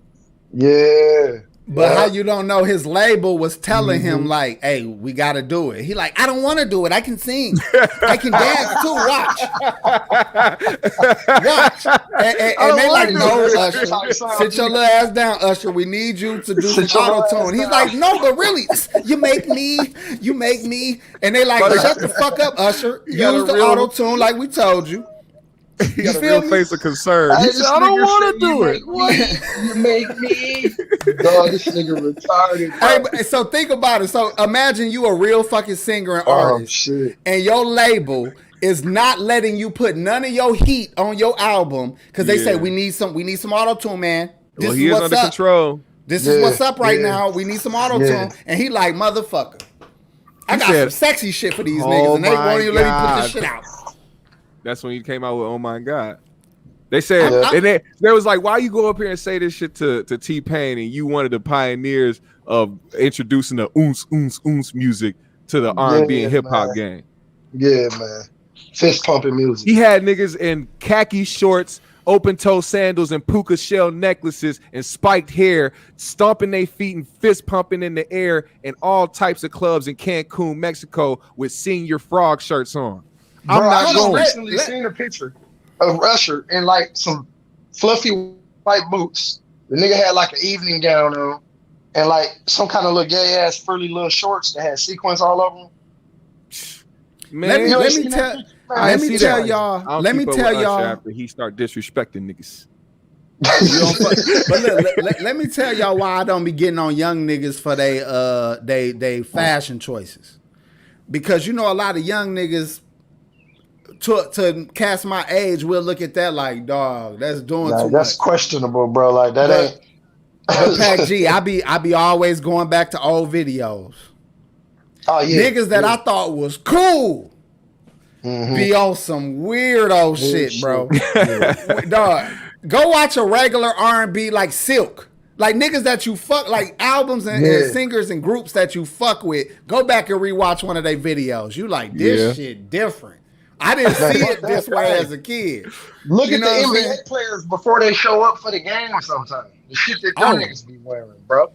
Yeah. But how you don't know his label was telling him like, hey, we gotta do it. He like, I don't want to do it. I can sing. I can dance too. Watch. And they like, no, Usher, sit your little ass down, Usher. We need you to do some auto-tune. He's like, no, but really, you make me. And they like, shut the fuck up, Usher. Use the auto-tune like we told you. He got a feel real me? face of concern. He Hey, said, I don't want to do it. You make me. Dog, this nigga retarded. Hey, but, so think about it. So imagine you a real fucking singer and artist, shit. and your label is not letting you put none of your heat on your album because they say we need some auto tune, man. This Well, is he is what's under up. control. This is what's Yeah, up right yeah. now. We need some auto tune, Yeah. and he like motherfucker. I He got said, some sexy shit for these "Oh niggas, and they my won't even let me put God." this shit out. That's when he came out with "Oh My God." They said, Yeah. and they was like, "Why you go up here and say this shit to T-Pain, and you one of the pioneers of introducing the oons music to the R&B and hip hop man. game?" Yeah, man. Fist pumping music. He had niggas in khaki shorts, open toe sandals, and puka shell necklaces, and spiked hair, stomping their feet and fist pumping in the air in all types of clubs in Cancun, Mexico, with Senior Frog shirts on. I'm Bro, not I just going. recently seen a picture of Usher in like some fluffy white boots. The nigga had like an evening gown on and like some kind of little gay ass frilly little shorts that had sequins all over them. Man, Let me tell y'all. Let me tell y'all. After he start disrespecting niggas. But look, let me tell y'all why I don't be getting on young niggas for they fashion choices. Because you know a lot of young niggas to cast my age will look at that like, dog, that's doing too That's much. questionable, bro. Like that ain't. But Pac G, I be always going back to old videos. Oh yeah, Niggas that I thought was cool be on some weirdo shit, bro. Dog, go watch a regular R&B like Silk. Like niggas that you fuck, like albums and singers and groups that you fuck with. Go back and rewatch one of their videos. You like this shit different. I didn't see it this way as a kid. Look You at know the what I'm saying? NBA players before they show up for the game or something. The shit that y'all niggas be wearing, bro.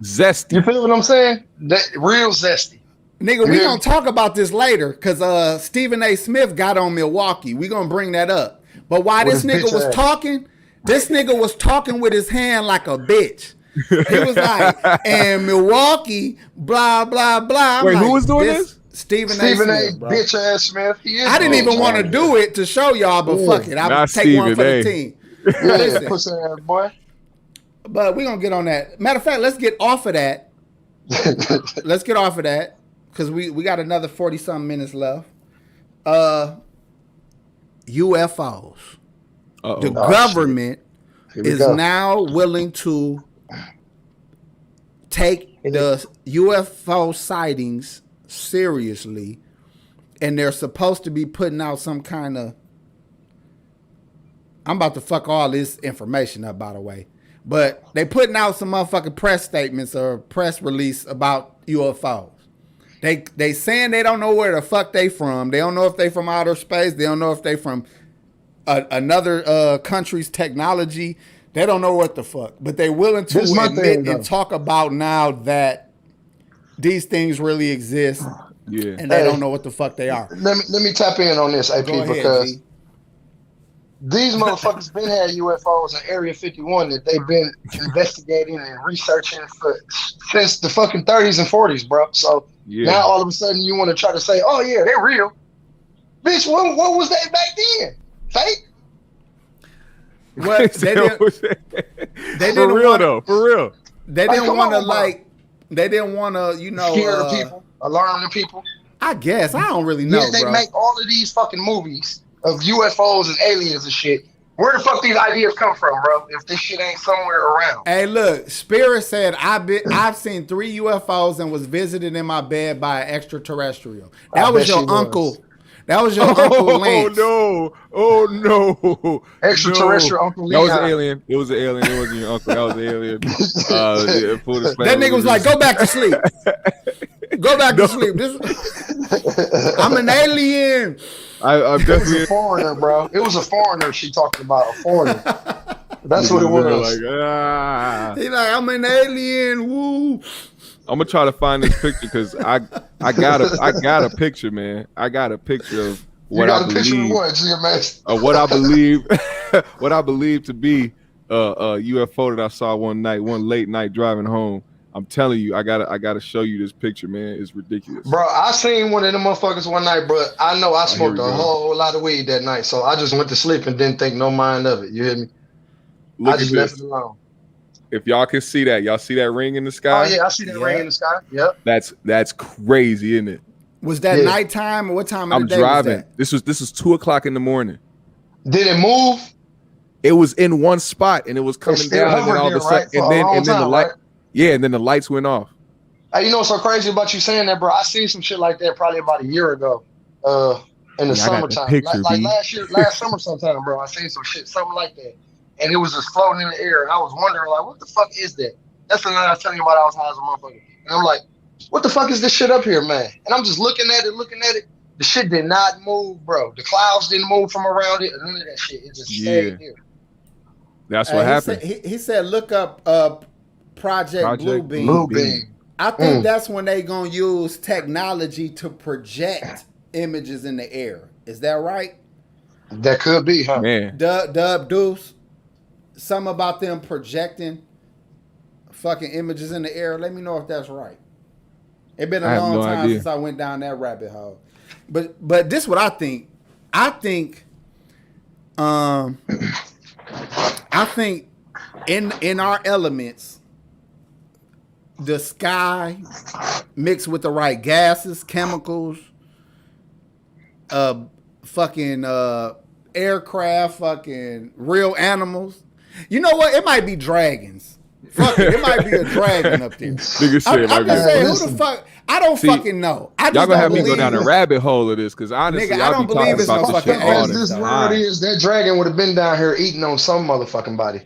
Zesty. You feel what I'm saying? That real zesty. Nigga, we gonna talk about this later because Stephen A. Smith got on Milwaukee. We gonna bring that up. But while this nigga was talking, this nigga was talking with his hand like a bitch. He was like, and Milwaukee, blah, blah, blah. Wait, who was doing this? Stephen A. Smith, bitch ass Smith. I didn't even want to do it to show y'all, but fuck it. I would take one for the team. Yeah, pussy ass boy. But we're gonna get on that. Matter of fact, let's get off of that. Let's get off of that. Because we got another 40-something minutes left. UFOs. The government is now willing to take the UFO sightings seriously, and they're supposed to be putting out some kind of... I'm about to fuck all this information up, by the way. But they putting out some motherfucking press statements or press release about UFOs. They saying they don't know where the fuck they from. They don't know if they from outer space. They don't know if they from another country's technology. They don't know what the fuck. But they willing to admit and talk about now that these things really exist. Yeah. And they don't know what the fuck they are. Let me tap in on this, AP, because these motherfuckers been had UFOs in Area 51 that they've been investigating and researching since the fucking 30s and 40s, bro. So now all of a sudden you want to try to say, oh yeah, they're real. Bitch, what was that back then? Fake? What they didn't for real though. For real. They didn't want to they didn't want to, scare people, alarm the people. I guess. I don't really know. Yeah, they make all of these fucking movies of UFOs and aliens and shit. Where the fuck these ideas come from, bro? If this shit ain't somewhere around. Hey, look, Spirit said I've seen 3 UFOs and was visited in my bed by an extraterrestrial. That was your uncle. That was your Uncle Lance. Oh no! Extraterrestrial Uncle Leon. That was an alien. It was an alien. It wasn't your uncle. That was an alien. That nigga was like, "Go back to sleep. Go back to sleep." I'm an alien. I'm definitely a foreigner, bro. It was a foreigner she talked about. A foreigner. That's what it was. He's like, I'm an alien. Woo. I'm gonna try to find this picture because I got a picture, man. I got a picture of what I believe. What I believe, what I believe to be a UFO that I saw one late night driving home. I'm telling you, I gotta show you this picture, man. It's ridiculous, bro. I seen one of them motherfuckers one night, bro. I know I smoked a whole lot of weed that night, so I just went to sleep and didn't think no mind of it. You hear me? I just left it alone. If y'all can see that, y'all see that ring in the sky? Oh yeah, I see that ring in the sky. Yep. That's crazy, isn't it? Was that nighttime or what time of the day driving. Was that? This was 2:00 in the morning. Did it move? It was in one spot and it was coming down, and then all of a sudden, and then the light. Right? Yeah, and then the lights went off. Hey, you know what's so crazy about you saying that, bro? I seen some shit like that probably about a year ago. In the summertime, picture, like last summer sometime, bro. I seen some shit, something like that. And it was just floating in the air. And I was wondering, like, what the fuck is that? That's the night I was telling you about I was high as a motherfucker. And I'm like, what the fuck is this shit up here, man? And I'm just looking at it. The shit did not move, bro. The clouds didn't move from around it. None of that shit. It just stayed here. That's what happened. He said, look up Project Blue Beam. I think that's when they going to use technology to project images in the air. Is that right? That could be, huh? Man. Dub Deuce. Something about them projecting fucking images in the air. Let me know if that's right. It's been a long time since I went down that rabbit hole. But this is what I think. I think in our elements, the sky mixed with the right gases, chemicals, fucking aircraft, fucking real animals. You know what? It might be dragons. Fuck it. It might be a dragon up there. I'm just saying, who the fuck? I don't fucking know. I just y'all gonna have me go down a rabbit hole of this because honestly, nigga, I don't believe it's no fucking as this world is. That dragon would have been down here eating on some motherfucking body.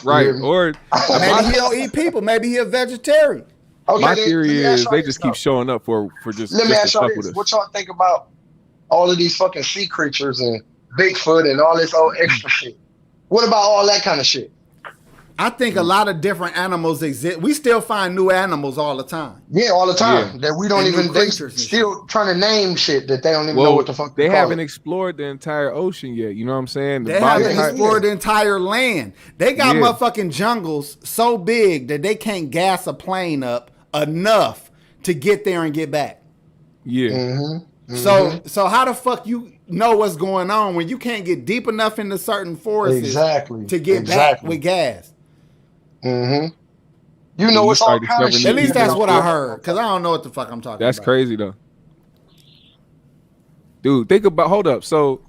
Right. Or maybe he don't eat people. Maybe he a vegetarian. Okay, my theory is they just keep showing up for just. Let me ask y'all this: what y'all think about all of these fucking sea creatures and Bigfoot and all this old extra shit? What about all that kind of shit? I think a lot of different animals exist. We still find new animals all the time. Yeah, all the time. That we don't And even. new They creatures and still trying to name shit that they don't even know what the fuck they call haven't it. explored the entire ocean yet. You know what I'm saying? They haven't explored the entire land. They got motherfucking jungles so big that they can't gas a plane up enough to get there and get back. Yeah. Mm-hmm. So how the fuck you know what's going on when you can't get deep enough into certain forests to get back with gas? Mm-hmm. You know what's all kind of shit. At least that's what I heard, because I don't know what the fuck I'm talking about. That's crazy though. Dude, think about, hold up. So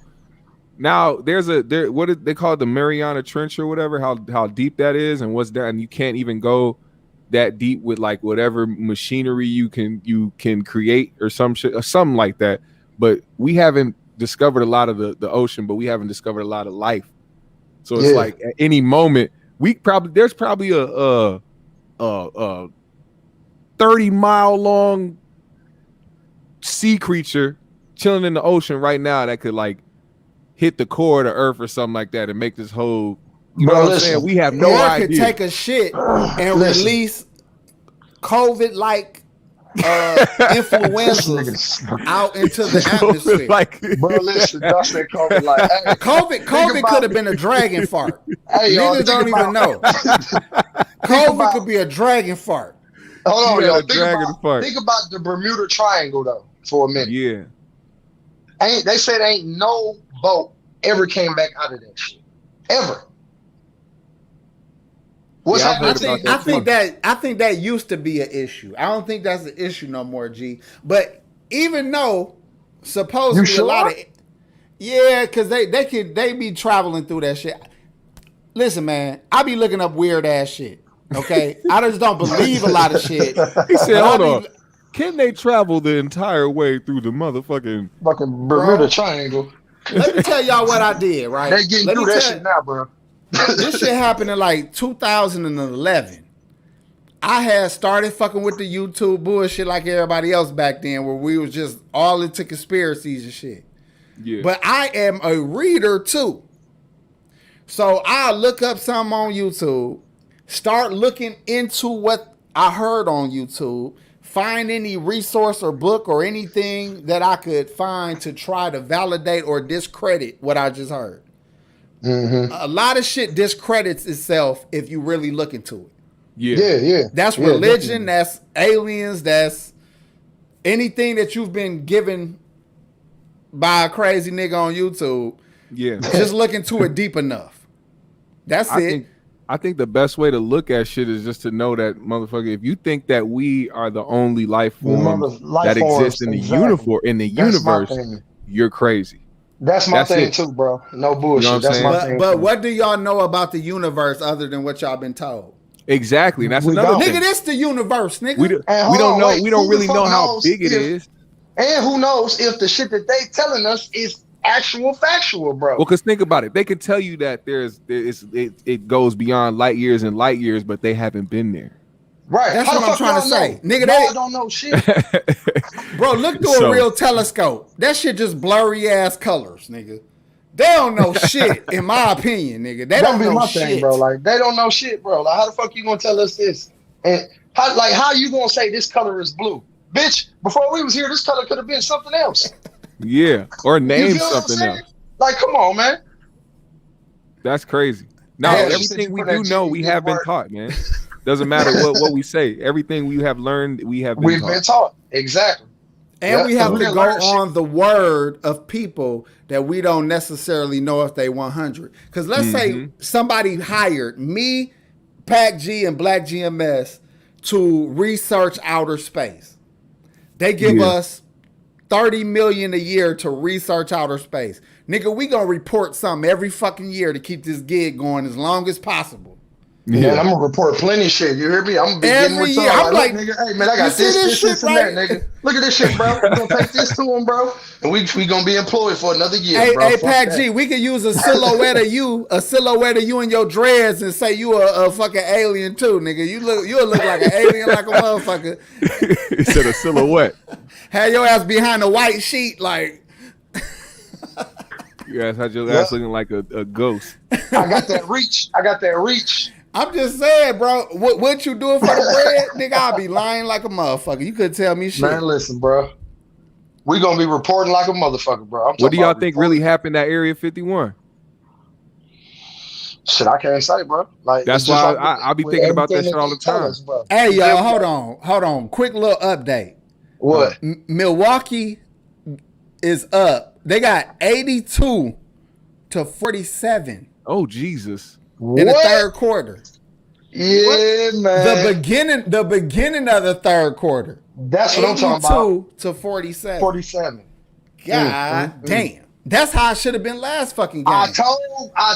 now what did they call it, the Mariana Trench or whatever, how deep that is and what's that, and you can't even go that deep with like whatever machinery you can create or some shit or something like that. But we haven't discovered a lot of the ocean, but we haven't discovered a lot of life. So it's like at any moment there's probably a 30-mile long sea creature chilling in the ocean right now that could like hit the core of the earth or something like that and make this whole, you know what I'm saying? We have no idea. Could take a shit and release COVID-like influenza out into the atmosphere. Bro, listen, that's that COVID like. Hey, COVID could have been a dragon fart. Hey, niggas don't even know. COVID could be a dragon fart. Hold on, y'all. Think about the Bermuda Triangle though for a minute. Yeah. They said ain't no boat ever came back out of that shit. Ever. I think that used to be an issue. I don't think that's an issue no more, G. But even though supposedly a lot of because they be traveling through that shit. Listen, man, I be looking up weird ass shit. Okay, I just don't believe a lot of shit. He said, "Hold on, can they travel the entire way through the fucking Bermuda Triangle?" Let me tell y'all what I did. Right, they getting through that shit now, bro. This shit happened in like 2011. I had started fucking with the YouTube bullshit like everybody else back then, where we was just all into conspiracies and shit. Yeah. But I am a reader too. So I look up something on YouTube, start looking into what I heard on YouTube, find any resource or book or anything that I could find to try to validate or discredit what I just heard. Mm-hmm. A lot of shit discredits itself if you really look into it. Yeah. That's religion, that's aliens, that's anything that you've been given by a crazy nigga on YouTube. Yeah. Just look into it deep enough. That's it. I think the best way to look at shit is just to know that, motherfucker, if you think that we are the only life form that exists in the universe, you're crazy. That's my thing too, bro. No bullshit. You know That's my thing. But what do y'all know about the universe other than what y'all been told? Exactly. That's another thing. Nigga, this the universe, nigga. We don't know. We don't really know how big it is. And who knows if the shit that they telling us is factual, bro. Well, because think about it. They can tell you that it goes beyond light years and light years, but they haven't been there. Right. That's what I'm trying to say. Nigga, they don't know shit. Bro, look through a real telescope. That shit just blurry ass colors, nigga. They don't know shit, in my opinion, nigga. They don't know shit. Thing, bro. Like, they don't know shit, bro. Like, how the fuck you gonna tell us this? And how you gonna say this color is blue? Bitch, before we was here, this color could have been something else. Yeah. Or name something else. Like, come on, man. That's crazy. No, everything we do know, we have been taught, man. Doesn't matter what we say. Everything we have learned, we've been taught. Exactly. And we have to go on the word of people that we don't necessarily know if they 100. Because let's say somebody hired me, Pac G, and BLACKKGMS to research outer space. They give us $30 million a year to research outer space. Nigga, we gonna report something every fucking year to keep this gig going as long as possible. Yeah, I'm gonna report plenty of shit. You hear me? I'm gonna be getting with y'all. I'm like, nigga, hey man, I got this, and that, nigga. Look at this shit, bro. We're gonna take this to him, bro, and we gonna be employed for another year, bro. Hey, Pac G, we could use a silhouette of you and your dreads, and say you a fucking alien too, nigga. You'll look like an alien, like a motherfucker. He said a silhouette. Have your ass behind a white sheet, like. Your ass had your ass looking like a ghost. I got that reach. I'm just saying, bro. What you doing for the bread, nigga? I'll be lying like a motherfucker. You couldn't tell me shit. Man, listen, bro. We gonna be reporting like a motherfucker, bro. What do y'all think really happened at Area 51? Shit, I can't say, bro. Like that's why I be thinking about that shit all the time. Hey, y'all, hold on. Quick little update. What? Milwaukee is up. They got 82 to 47. Oh Jesus! In the third quarter. Yeah, man. The beginning of the third quarter. That's what I'm talking about. 82 to 47. 47. God damn. That's how it should have been last fucking game. I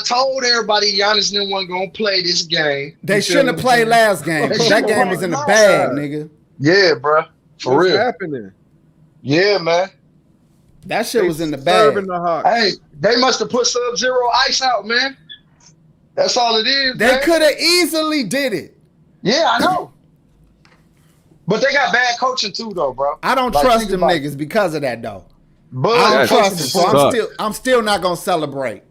told everybody Giannis didn't want to play this game. They shouldn't have played last game. That game was in the bag, nigga. Yeah, bro. For What's real. happening? Yeah, man. That shit was in the bag. Hey, they must have put Sub-Zero ice out, man. That's all it is. They could have easily did it. Yeah, I know. But they got bad coaching too, though, bro. I don't trust them niggas because of that, though. But I don't trust them, so I'm still not gonna celebrate.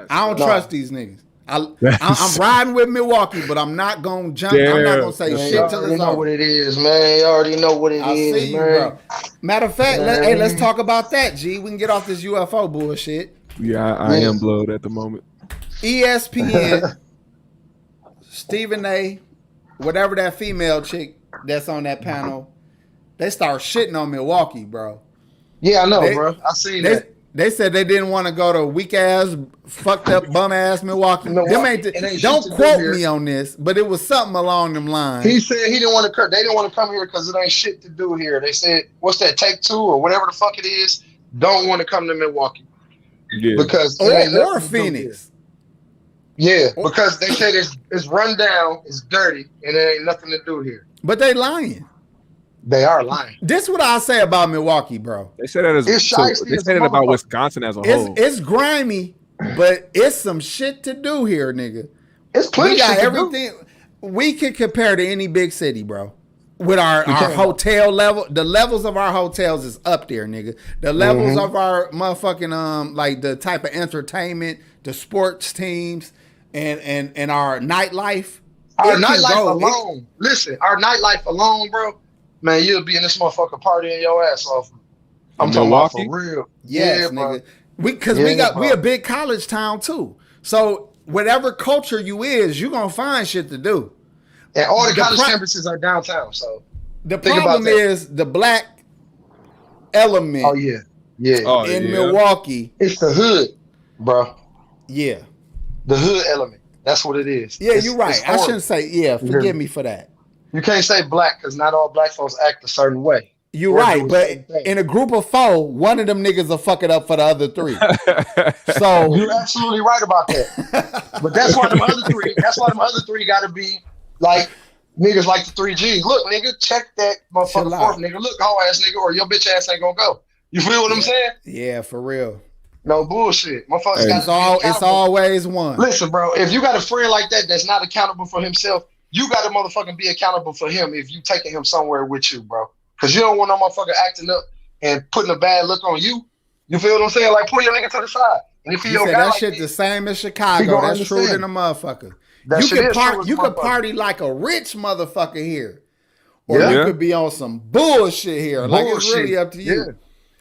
I don't trust these niggas. I'm riding with Milwaukee, but I'm not gonna jump. I'm not gonna say shit till it's over. You know what it is, man. You already know what it is, see you, man. Bro. Matter of fact, let's talk about that, G. We can get off this UFO bullshit. Yeah, I am blowed at the moment. ESPN, Stephen A, whatever that female chick that's on that panel, they start shitting on Milwaukee, bro. Yeah, I know, bro. I seen that. They said they didn't want to go to weak ass, fucked up, bum ass Milwaukee. Don't quote me on this, but it was something along them lines. He said he didn't want to. They didn't want to come here because it ain't shit to do here. They said, "What's that? Take two or whatever the fuck it is." Don't want to come to Milwaukee. Yeah, because or Phoenix. Yeah, because they said it's run down, it's dirty, and there ain't nothing to do here. But they lying. They are lying. This is what I say about Milwaukee, bro. They said that they said it about Wisconsin as a whole. It's grimy, but it's some shit to do here, nigga. It's plenty. We got everything. We can compare to any big city, bro. With our hotel level, the levels of our hotels is up there, nigga. The levels of our motherfucking like the type of entertainment, the sports teams, and our nightlife. Our nightlife alone. Listen, our nightlife alone, bro. Man, you'll be in this motherfucker partying your ass off. I'm talking about for real. Yes, nigga. Because we a big college town too. So whatever culture you is, you gonna find shit to do. And all the college campuses are downtown. So the problem is the black element. Oh yeah. In Milwaukee, it's the hood, bro. Yeah, the hood element. That's what it is. Yeah, you're right. I shouldn't say. Yeah, forgive me for that. You can't say black because not all black folks act a certain way. You're right, but in a group of four, one of them niggas will fuck it up for the other three. So you're absolutely right about that. But that's why them other three. That's why them other three got to be like niggas like the 3G's. Look, nigga, check that motherfucker fourth, nigga. Look, hoe ass nigga, or your bitch ass ain't gonna go. You feel what I'm saying? Yeah, for real. No bullshit. Motherfuckers it's always one. Listen, bro, if you got a friend like that that's not accountable for himself, you got to motherfucking be accountable for him if you taking him somewhere with you, bro. Because you don't want no motherfucker acting up and putting a bad look on you. You feel what I'm saying? Like, pull your nigga to the side. And if he don't that like shit the same as Chicago. That's true than a motherfucker. You can party like a rich motherfucker here. Or you could be on some bullshit here. Like, it's really up to you. Yeah.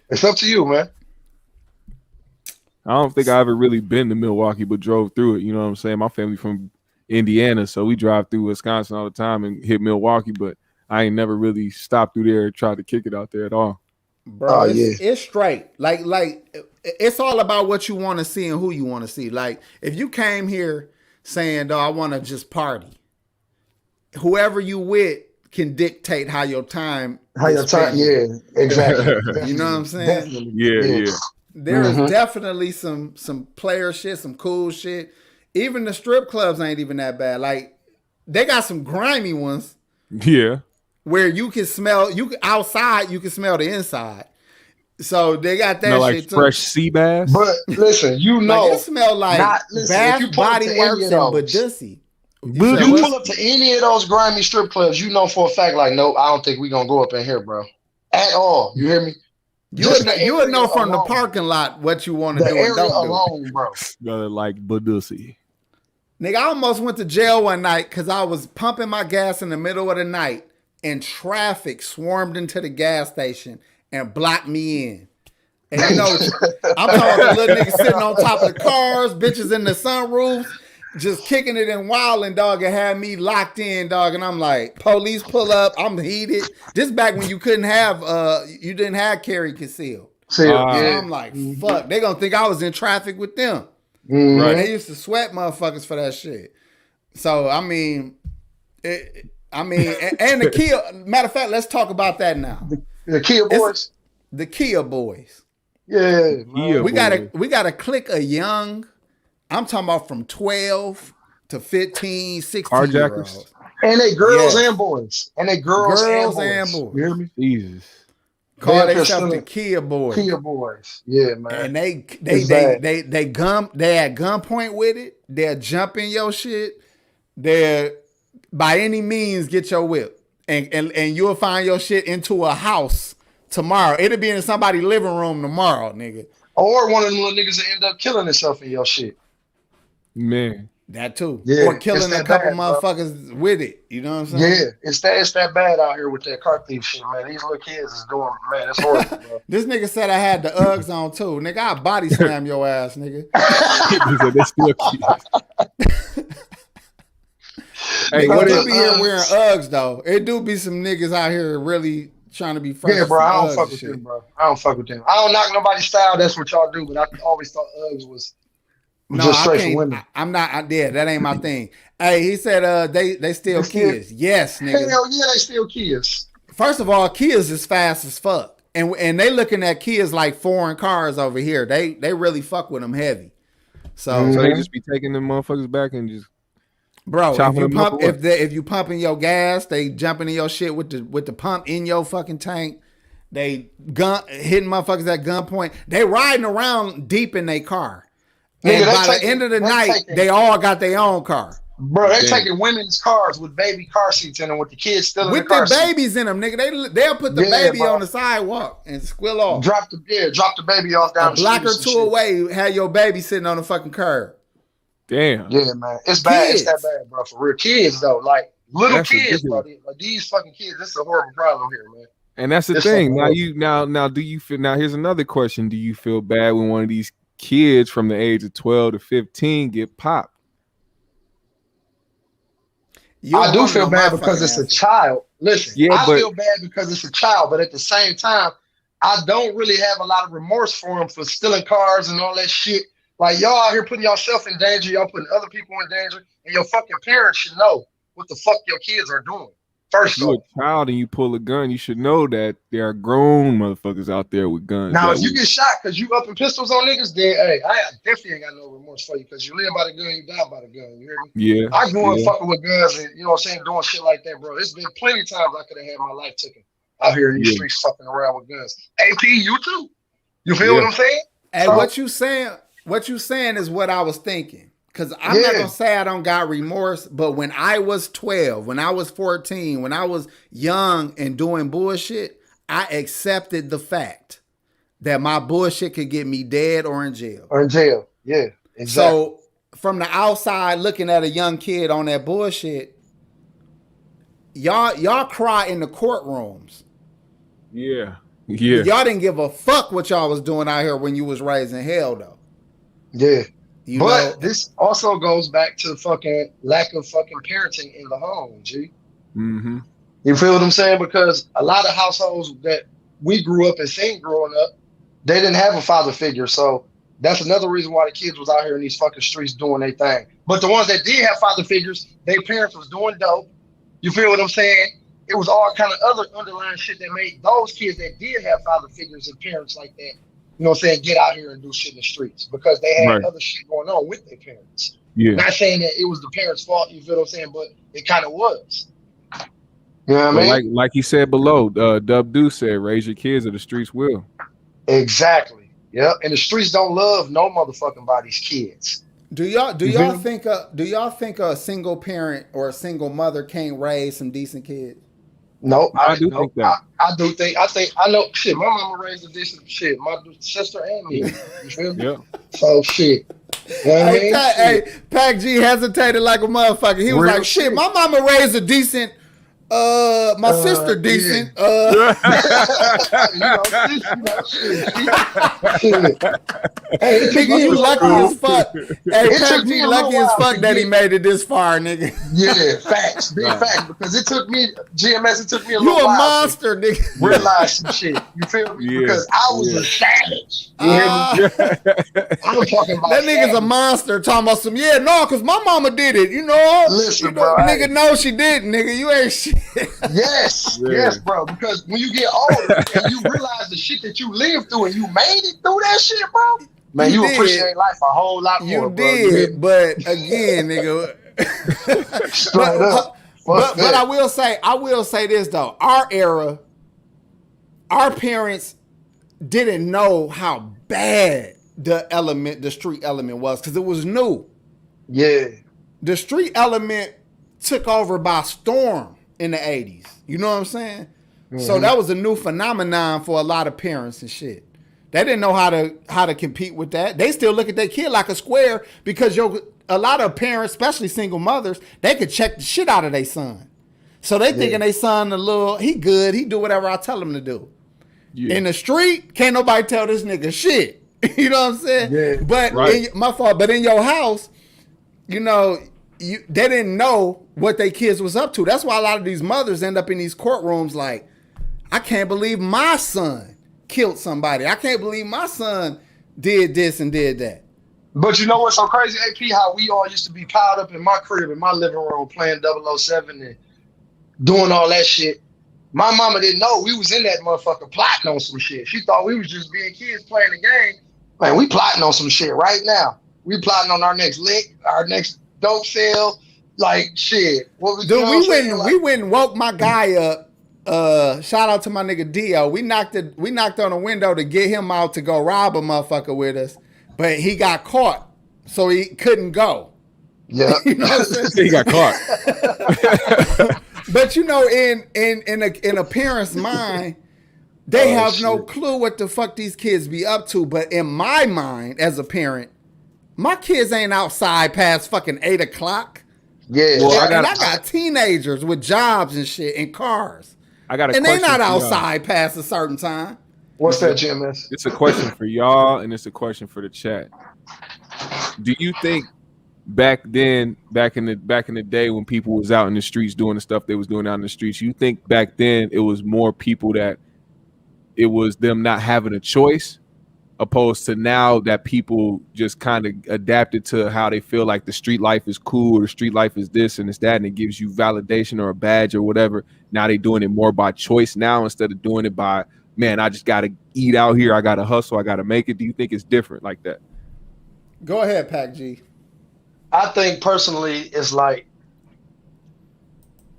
It's up to you, man. I don't think I ever really been to Milwaukee, but drove through it. You know what I'm saying? My family from Indiana, so we drive through Wisconsin all the time and hit Milwaukee, but I ain't never really stopped through there and tried to kick it out there at all. Bro, it's straight. Like it's all about what you want to see and who you want to see. Like, if you came here saying, "Oh, I want to just party," whoever you with can dictate how your time. Yeah, exactly. You know what I'm saying? Definitely. Yeah. There is definitely some player shit, some cool shit. Even the strip clubs ain't even that bad. Like, they got some grimy ones. Yeah. Where you can smell, outside you can smell the inside. So they got that shit like too. Fresh sea bass. But listen, you know, like it smell like Bath Body Works and Badussi. You pull up to any of those grimy strip clubs, you know for a fact, like, nope, I don't think we gonna go up in here, bro. At all. You hear me? You would know from the parking lot what you want to do and don't alone, do. Bro. Like Badussi. Nigga, I almost went to jail one night because I was pumping my gas in the middle of the night and traffic swarmed into the gas station and blocked me in. And you know, I'm talking about the little niggas sitting on top of the cars, bitches in the sunroofs, just kicking it and wilding, dog, and had me locked in, dog. And I'm like, police pull up, I'm heated. This back when you couldn't have, you didn't have carry conceal. So I'm like, fuck, they gonna think I was in traffic with them. Right. And they used to sweat motherfuckers for that shit. So I mean, and the Kia. Matter of fact, let's talk about that now. The Kia boys. The Kia boys. Yeah, we got a clique of young. I'm talking about from 12 to 15, 16 year olds. And they girls and boys. And they girls and boys. You hear me? Jesus. Call themselves the Kia boys. Kia boys. Yeah, man. And they at gunpoint with it. They'll jump in your shit. They'll by any means get your whip. And you'll find your shit into a house tomorrow. It'll be in somebody's living room tomorrow, nigga. Or one of them little niggas that end up killing himself in your shit. Man. That too. Yeah, or killing a couple motherfuckers with it. You know what I'm saying? Yeah, it's that bad out here with that car thief shit, man. These little kids is doing, man, it's horrible, bro. This nigga said I had the Uggs on too. Nigga, I'll body slam your ass, nigga. Hey, what do be here wearing Uggs though? It do be some niggas out here really trying to be fresh. Yeah, bro, I don't fuck with them, bro. I don't fuck with them. I don't knock nobody's style. That's what y'all do, but I always thought Uggs was just straight for women. I'm not. That ain't my thing. Hey, he said they still Kias. Yes, nigga. Hell yeah, they still Kias. First of all, Kias is fast as fuck, and they looking at Kias like foreign cars over here. They really fuck with them heavy. So they just be taking them motherfuckers back and just. Bro, if you pumping your gas, they jumping in your shit with the pump in your fucking tank. They hitting motherfuckers at gunpoint. They riding around deep in their car. And by the end of the night, they all got their own car. Bro, they taking women's cars with baby car seats in them with the kids still in the car with the babies in them, nigga. They'll put the baby on the sidewalk and squill off. Drop the baby off down the street. A block or two away, have your baby sitting on the fucking curb. Damn. Yeah, man. It's bad. Kids. It's that bad, bro. For real. Kids, though. Like, little kids, bro. Like, these fucking kids, this is a horrible problem here, man. And that's the thing. Now, do you feel, now here's another question. Do you feel bad when one of these kids from the age of 12 to 15 get popped? I do feel bad because it's a child. Listen, I feel bad because it's a child, but at the same time, I don't really have a lot of remorse for him for stealing cars and all that shit. Like, y'all out here putting yourself in danger, y'all putting other people in danger, and your fucking parents should know what the fuck your kids are doing. First you're a child and you pull a gun, you should know that there are grown motherfuckers out there with guns. Now, if you get shot because you upping pistols on niggas, then hey, I definitely ain't got no remorse for you because you live by the gun, you die by the gun. You hear me? Yeah. I grew up fucking with guns and, you know what I'm saying, doing shit like that, bro. It's been plenty of times I could have had my life taken out here in these streets fucking around with guns. AP, you too. You feel what I'm saying? Hey, what you saying is what I was thinking. Because I'm not going to say I don't got remorse, but when I was 12, when I was 14, when I was young and doing bullshit, I accepted the fact that my bullshit could get me dead or in jail. Yeah, exactly. So from the outside looking at a young kid on that bullshit, y'all cry in the courtrooms. Yeah. Yeah. Y'all didn't give a fuck what y'all was doing out here when you was raising hell, though. Yeah. But this also goes back to fucking lack of fucking parenting in the home, G. Mm-hmm. You feel what I'm saying? Because a lot of households that we grew up and seen growing up, they didn't have a father figure. So that's another reason why the kids was out here in these fucking streets doing their thing. But the ones that did have father figures, their parents was doing dope. You feel what I'm saying? It was all kind of other underlying shit that made those kids that did have father figures and parents like that, you know what I'm saying, get out here and do shit in the streets because they had other shit going on with their parents. Yeah. Not saying that it was the parents' fault, you feel what I'm saying, but it kind of was. You know what I mean? Like you said below, Dub Deuce said, raise your kids or the streets will. Exactly. Yep. And the streets don't love no motherfucking body's kids. Do y'all think a single parent or a single mother can't raise some decent kids? No, I do think that. I know shit. My mama raised a decent shit. My sister and me. You feel me? Yeah. So shit. Pac G hesitated like a motherfucker. He was like, shit, my mama raised a decent, my sister decent. Yeah. Hey, nigga, you lucky as fuck. Hey, Pac G lucky as fuck that he made it this far, nigga. Yeah, facts, big facts. Because it took me a little while. You a monster, nigga. Realize some shit. You feel me? Yeah. Because I was a savage. You hear me? I'm talking about that nigga's a monster talking about some, because my mama did it, you know? Listen, bro. Nigga, no, she didn't, nigga. You ain't shit. Yes, bro. Because when you get older and you realize the shit that you lived through and you made it through that shit, bro, man, you appreciate life a whole lot more, you bro. Did, but again, nigga. but I will say this though. Our era, our parents didn't know how bad the street element was because it was new. Yeah. The street element took over by storm in the 80s. You know what I'm saying? Mm-hmm. So that was a new phenomenon for a lot of parents and shit. They didn't know how to compete with that. They still look at their kid like a square because a lot of parents, especially single mothers, they could check the shit out of their son. So they thinking their son he good, he do whatever I tell him to do. Yeah. In the street, can't nobody tell this nigga shit. You know what I'm saying? Yeah. But but in your house, you know, they didn't know what their kids was up to. That's why a lot of these mothers end up in these courtrooms like, I can't believe my son killed somebody. I can't believe my son did this and did that. But you know what's so crazy, AP? How we all used to be piled up in my crib, in my living room, playing 007 and doing all that shit. My mama didn't know we was in that motherfucker plotting on some shit. She thought we was just being kids playing the game. Man, we plotting on some shit right now. We plotting on our next lick, our next dope sale, like shit. What we doing? We went and woke my guy up. Shout out to my nigga Dio. We knocked on a window to get him out to go rob a motherfucker with us, but he got caught, so he couldn't go. Yeah, you know what I'm saying? He got caught. But you know, in a parent's mind, they have no clue what the fuck these kids be up to. But in my mind, as a parent, my kids ain't outside past fucking 8 o'clock. Yeah, well, I got teenagers with jobs and shit and cars. And they're not outside past a certain time. What's that, GMS? It's a question for y'all, and it's a question for the chat. Do you think back in the day when people was out in the streets doing the stuff they was doing out in the streets, you think back then it was more people that it was them not having a choice, opposed to now that people just kind of adapted to how they feel like the street life is cool, or the street life is this and it's that, and it gives you validation or a badge or whatever. Now they doing it more by choice now instead of doing it by, man, I just got to eat out here, I got to hustle, I got to make it. Do you think it's different like that? Go ahead, Pac G. I think personally it's like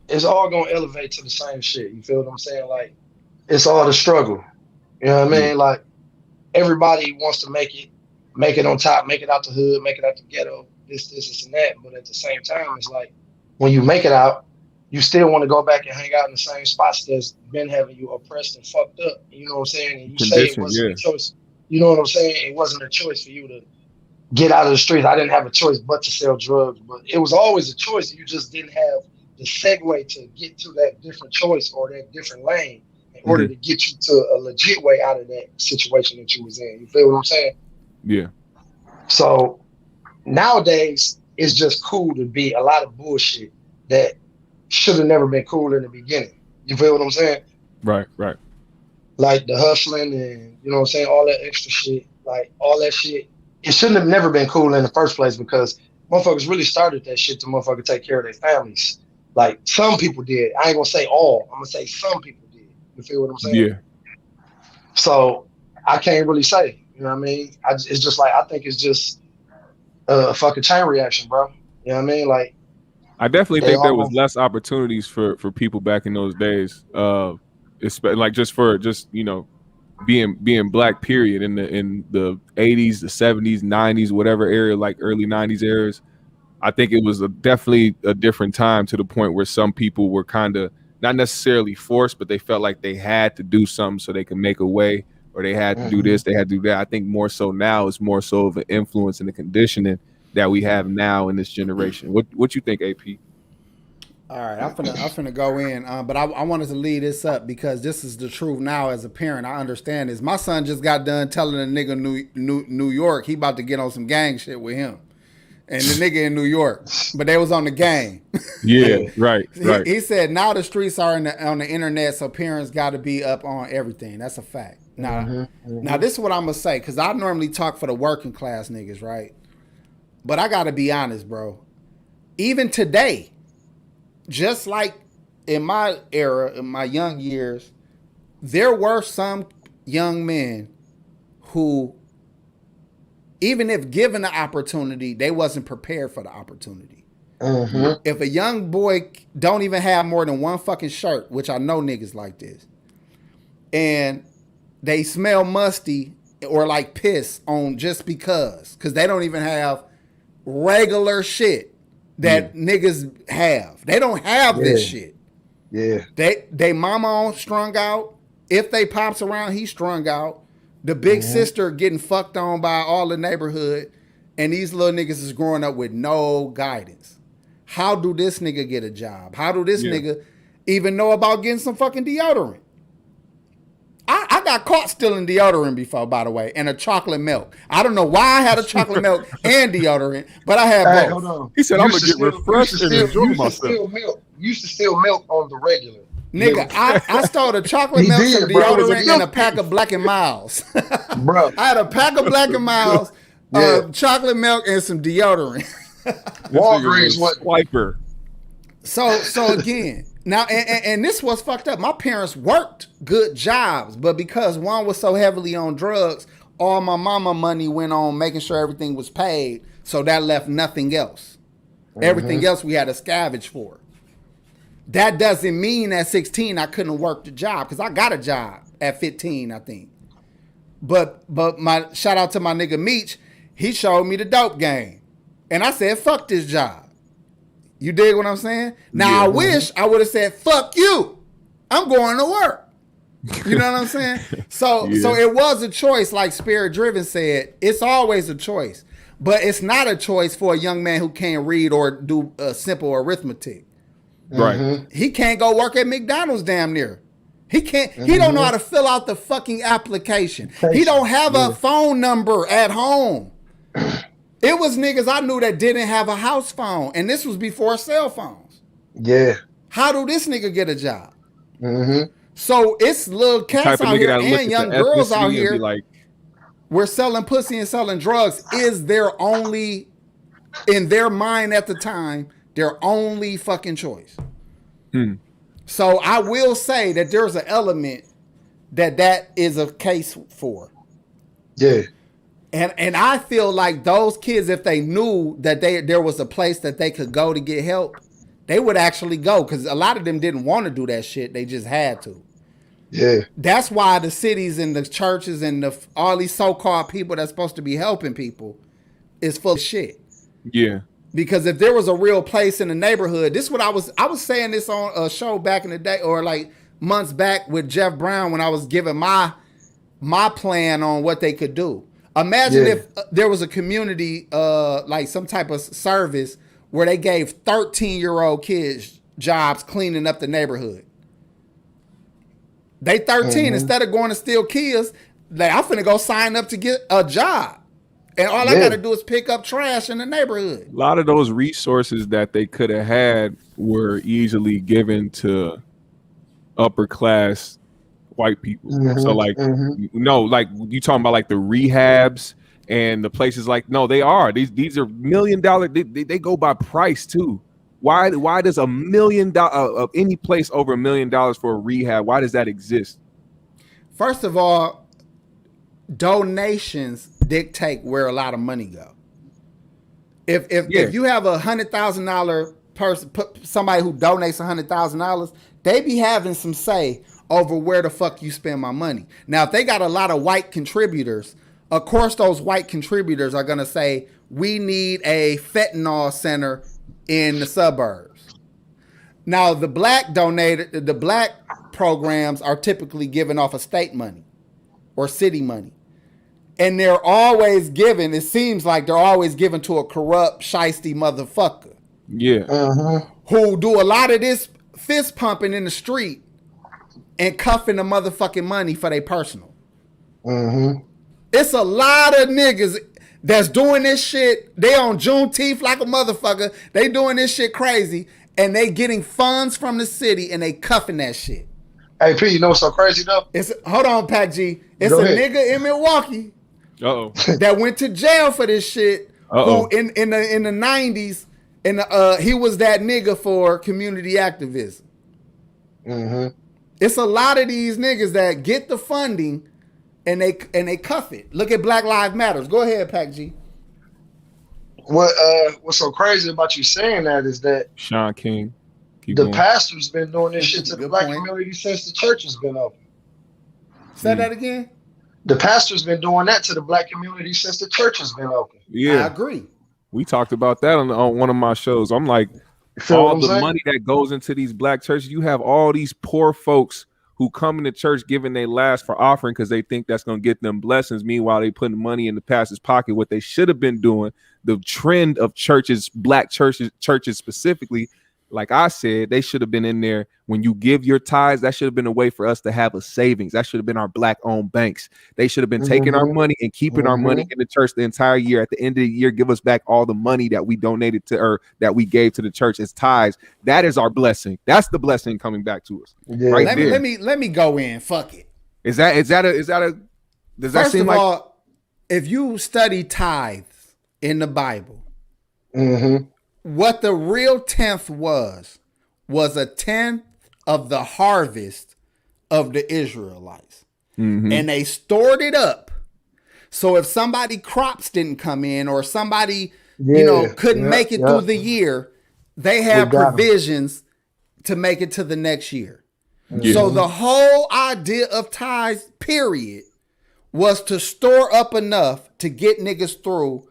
it's all gonna elevate to the same shit. You feel what I'm saying? Like it's all the struggle. You know what I mean? Like everybody wants to make it on top, make it out the hood, make it out the ghetto, this, and that. But at the same time, it's like when you make it out, you still want to go back and hang out in the same spots that's been having you oppressed and fucked up. You know what I'm saying? And you say it wasn't a choice. You know what I'm saying? It wasn't a choice for you to get out of the streets. I didn't have a choice but to sell drugs, but it was always a choice. You just didn't have the segue to get to that different choice or that different lane in order to get you to a legit way out of that situation that you was in. You feel what I'm saying? Yeah. So nowadays it's just cool to be a lot of bullshit that should have never been cool in the beginning. You feel what I'm saying? Right. Like the hustling and, you know what I'm saying, all that extra shit, like all that shit. It shouldn't have never been cool in the first place because motherfuckers really started that shit to motherfucker take care of their families. Like some people did. I ain't gonna say all. I'm gonna say some people did. You feel what I'm saying? Yeah. So I can't really say. You know what I mean? It's just like I think it's just a fucking chain reaction, bro. You know what I mean? Like I definitely think there was less opportunities for people back in those days. Like just you know, being black, period, in the 80s, the 70s, 90s, whatever era, like early 90s eras. I think it was definitely a different time, to the point where some people were kind of not necessarily forced, but they felt like they had to do something so they could make a way, or they had to do this, they had to do that. I think more so now it's more so of an influence and the conditioning that we have now in this generation. What you think, AP? All right, I'm finna go in, but I wanted to lead this up because this is the truth now. As a parent, I understand this. My son just got done telling a nigga New York he about to get on some gang shit with him, and the nigga in New York, but they was on the gang. Yeah, right. He said now the streets are on the internet, so parents got to be up on everything. That's a fact. Now, now this is what I'm gonna say because I normally talk for the working class niggas, right? But I gotta be honest, bro. Even today. Just like in my era, in my young years, there were some young men who, even if given the opportunity, they wasn't prepared for the opportunity. If a young boy don't even have more than one fucking shirt, which I know niggas like this, and they smell musty or like piss on just because they don't even have regular shit that niggas have. They don't have this shit. Yeah. They mama on strung out. If they pops around, he's strung out. The big sister getting fucked on by all the neighborhood, and these little niggas is growing up with no guidance. How do this nigga get a job? How do this nigga even know about getting some fucking deodorant? I got caught stealing deodorant before, by the way, and a chocolate milk. I don't know why I had a chocolate milk and deodorant, but I had both. Hold on. He said, I'm going to get refreshed and enjoy myself. You used to steal milk on the regular. Nigga, I stole a chocolate milk, some deodorant, and a pack of Black and Miles. Bro. I had a pack of Black and Miles, chocolate milk, and some deodorant. Walgreens was wiper. So again, now, and this was fucked up. My parents worked good jobs, but because one was so heavily on drugs, all my mama money went on making sure everything was paid. So that left nothing else. Everything else we had to scavenge for. That doesn't mean at 16 I couldn't work the job because I got a job at 15, I think. But my shout out to my nigga Meech, he showed me the dope game. And I said, fuck this job. You dig what I'm saying? Now I wish I would have said, fuck you. I'm going to work. You know what I'm saying? So it was a choice, like Spirit Driven said. It's always a choice. But it's not a choice for a young man who can't read or do simple arithmetic. Right. He can't go work at McDonald's damn near. He can't. He don't know how to fill out the fucking application. He don't have a phone number at home. It was niggas I knew that didn't have a house phone, and this was before cell phones. Yeah. How do this nigga get a job? So it's little cats out here and young girls out here. Like, we're selling pussy and selling drugs is their only, in their mind at the time, their only fucking choice. So I will say that there's an element that is a case for. Yeah. And I feel like those kids, if they knew that there was a place that they could go to get help, they would actually go because a lot of them didn't want to do that shit. They just had to. Yeah. That's why the cities and the churches and all these so-called people that's supposed to be helping people is full of shit. Yeah. Because if there was a real place in the neighborhood, this is what I was saying this on a show back in the day or like months back with Jeff Brown when I was giving my plan on what they could do. Imagine if there was a community, like some type of service where they gave 13-year-old kids jobs cleaning up the neighborhood. They 13, instead of going to steal kids, I'm finna go sign up to get a job. And all I gotta do is pick up trash in the neighborhood. A lot of those resources that they could have had were easily given to upper class white people. So like, no, like you talking about like the rehabs and the places like, no, they are. These are $1 million. They go by price too. Why does $1 million of any place over $1 million for a rehab? Why does that exist? First of all, donations dictate where a lot of money go. If you have $100,000 person, somebody who donates $100,000, they be having some say over where the fuck you spend my money. Now, if they got a lot of white contributors, of course those white contributors are gonna say, we need a fentanyl center in the suburbs. Now, the black programs are typically giving off of state money. or city money. And they're always given, it seems like they're always given to a corrupt, shiesty motherfucker. Yeah. Who do a lot of this fist pumping in the street and cuffing the motherfucking money for their personal. It's a lot of niggas that's doing this shit. They on Juneteenth like a motherfucker. They doing this shit crazy. And they getting funds from the city and they cuffing that shit. Hey, P, you know what's so crazy though? Hold on, Pat G. It's Go a ahead. nigga in Milwaukee that went to jail for this shit. Who in the 90s, and he was that nigga for community activism. It's a lot of these niggas that get the funding and they cuff it. Look at Black Lives Matters. Go ahead, Pac G. What's so crazy about you saying that is that Sean King. the pastor's been doing this shit to the Good black point. community since the church has been open. Say that again. The pastor's been doing that to the black community since the church has been open. Yeah, I agree. we talked about that on one of my shows. I'm like, feel what all I'm the saying? money that goes into these black churches, you have all these poor folks who come into church giving their last for offering because they think that's going to get them blessings. Meanwhile, they putting money in the pastor's pocket. What they should have been doing, the trend of churches, black churches specifically, like I said, they should have been in there. When you give your tithes, that should have been a way for us to have a savings. That should have been our black-owned banks. They should have been taking our money and keeping our money in the church the entire year. At the end of the year, give us back all the money that we donated to, or that we gave to the church as tithes. That is our blessing. That's the blessing coming back to us. Yeah. Right Let there. me go in. Fuck it. Is that a does that First seem of like all, if you study tithes in the Bible, what the real tenth was a tenth of the harvest of the Israelites. And they stored it up. So if somebody crops didn't come in or somebody, couldn't make it through the year, they had provisions to make it to the next year. So the whole idea of tithes, period, was to store up enough to get niggas through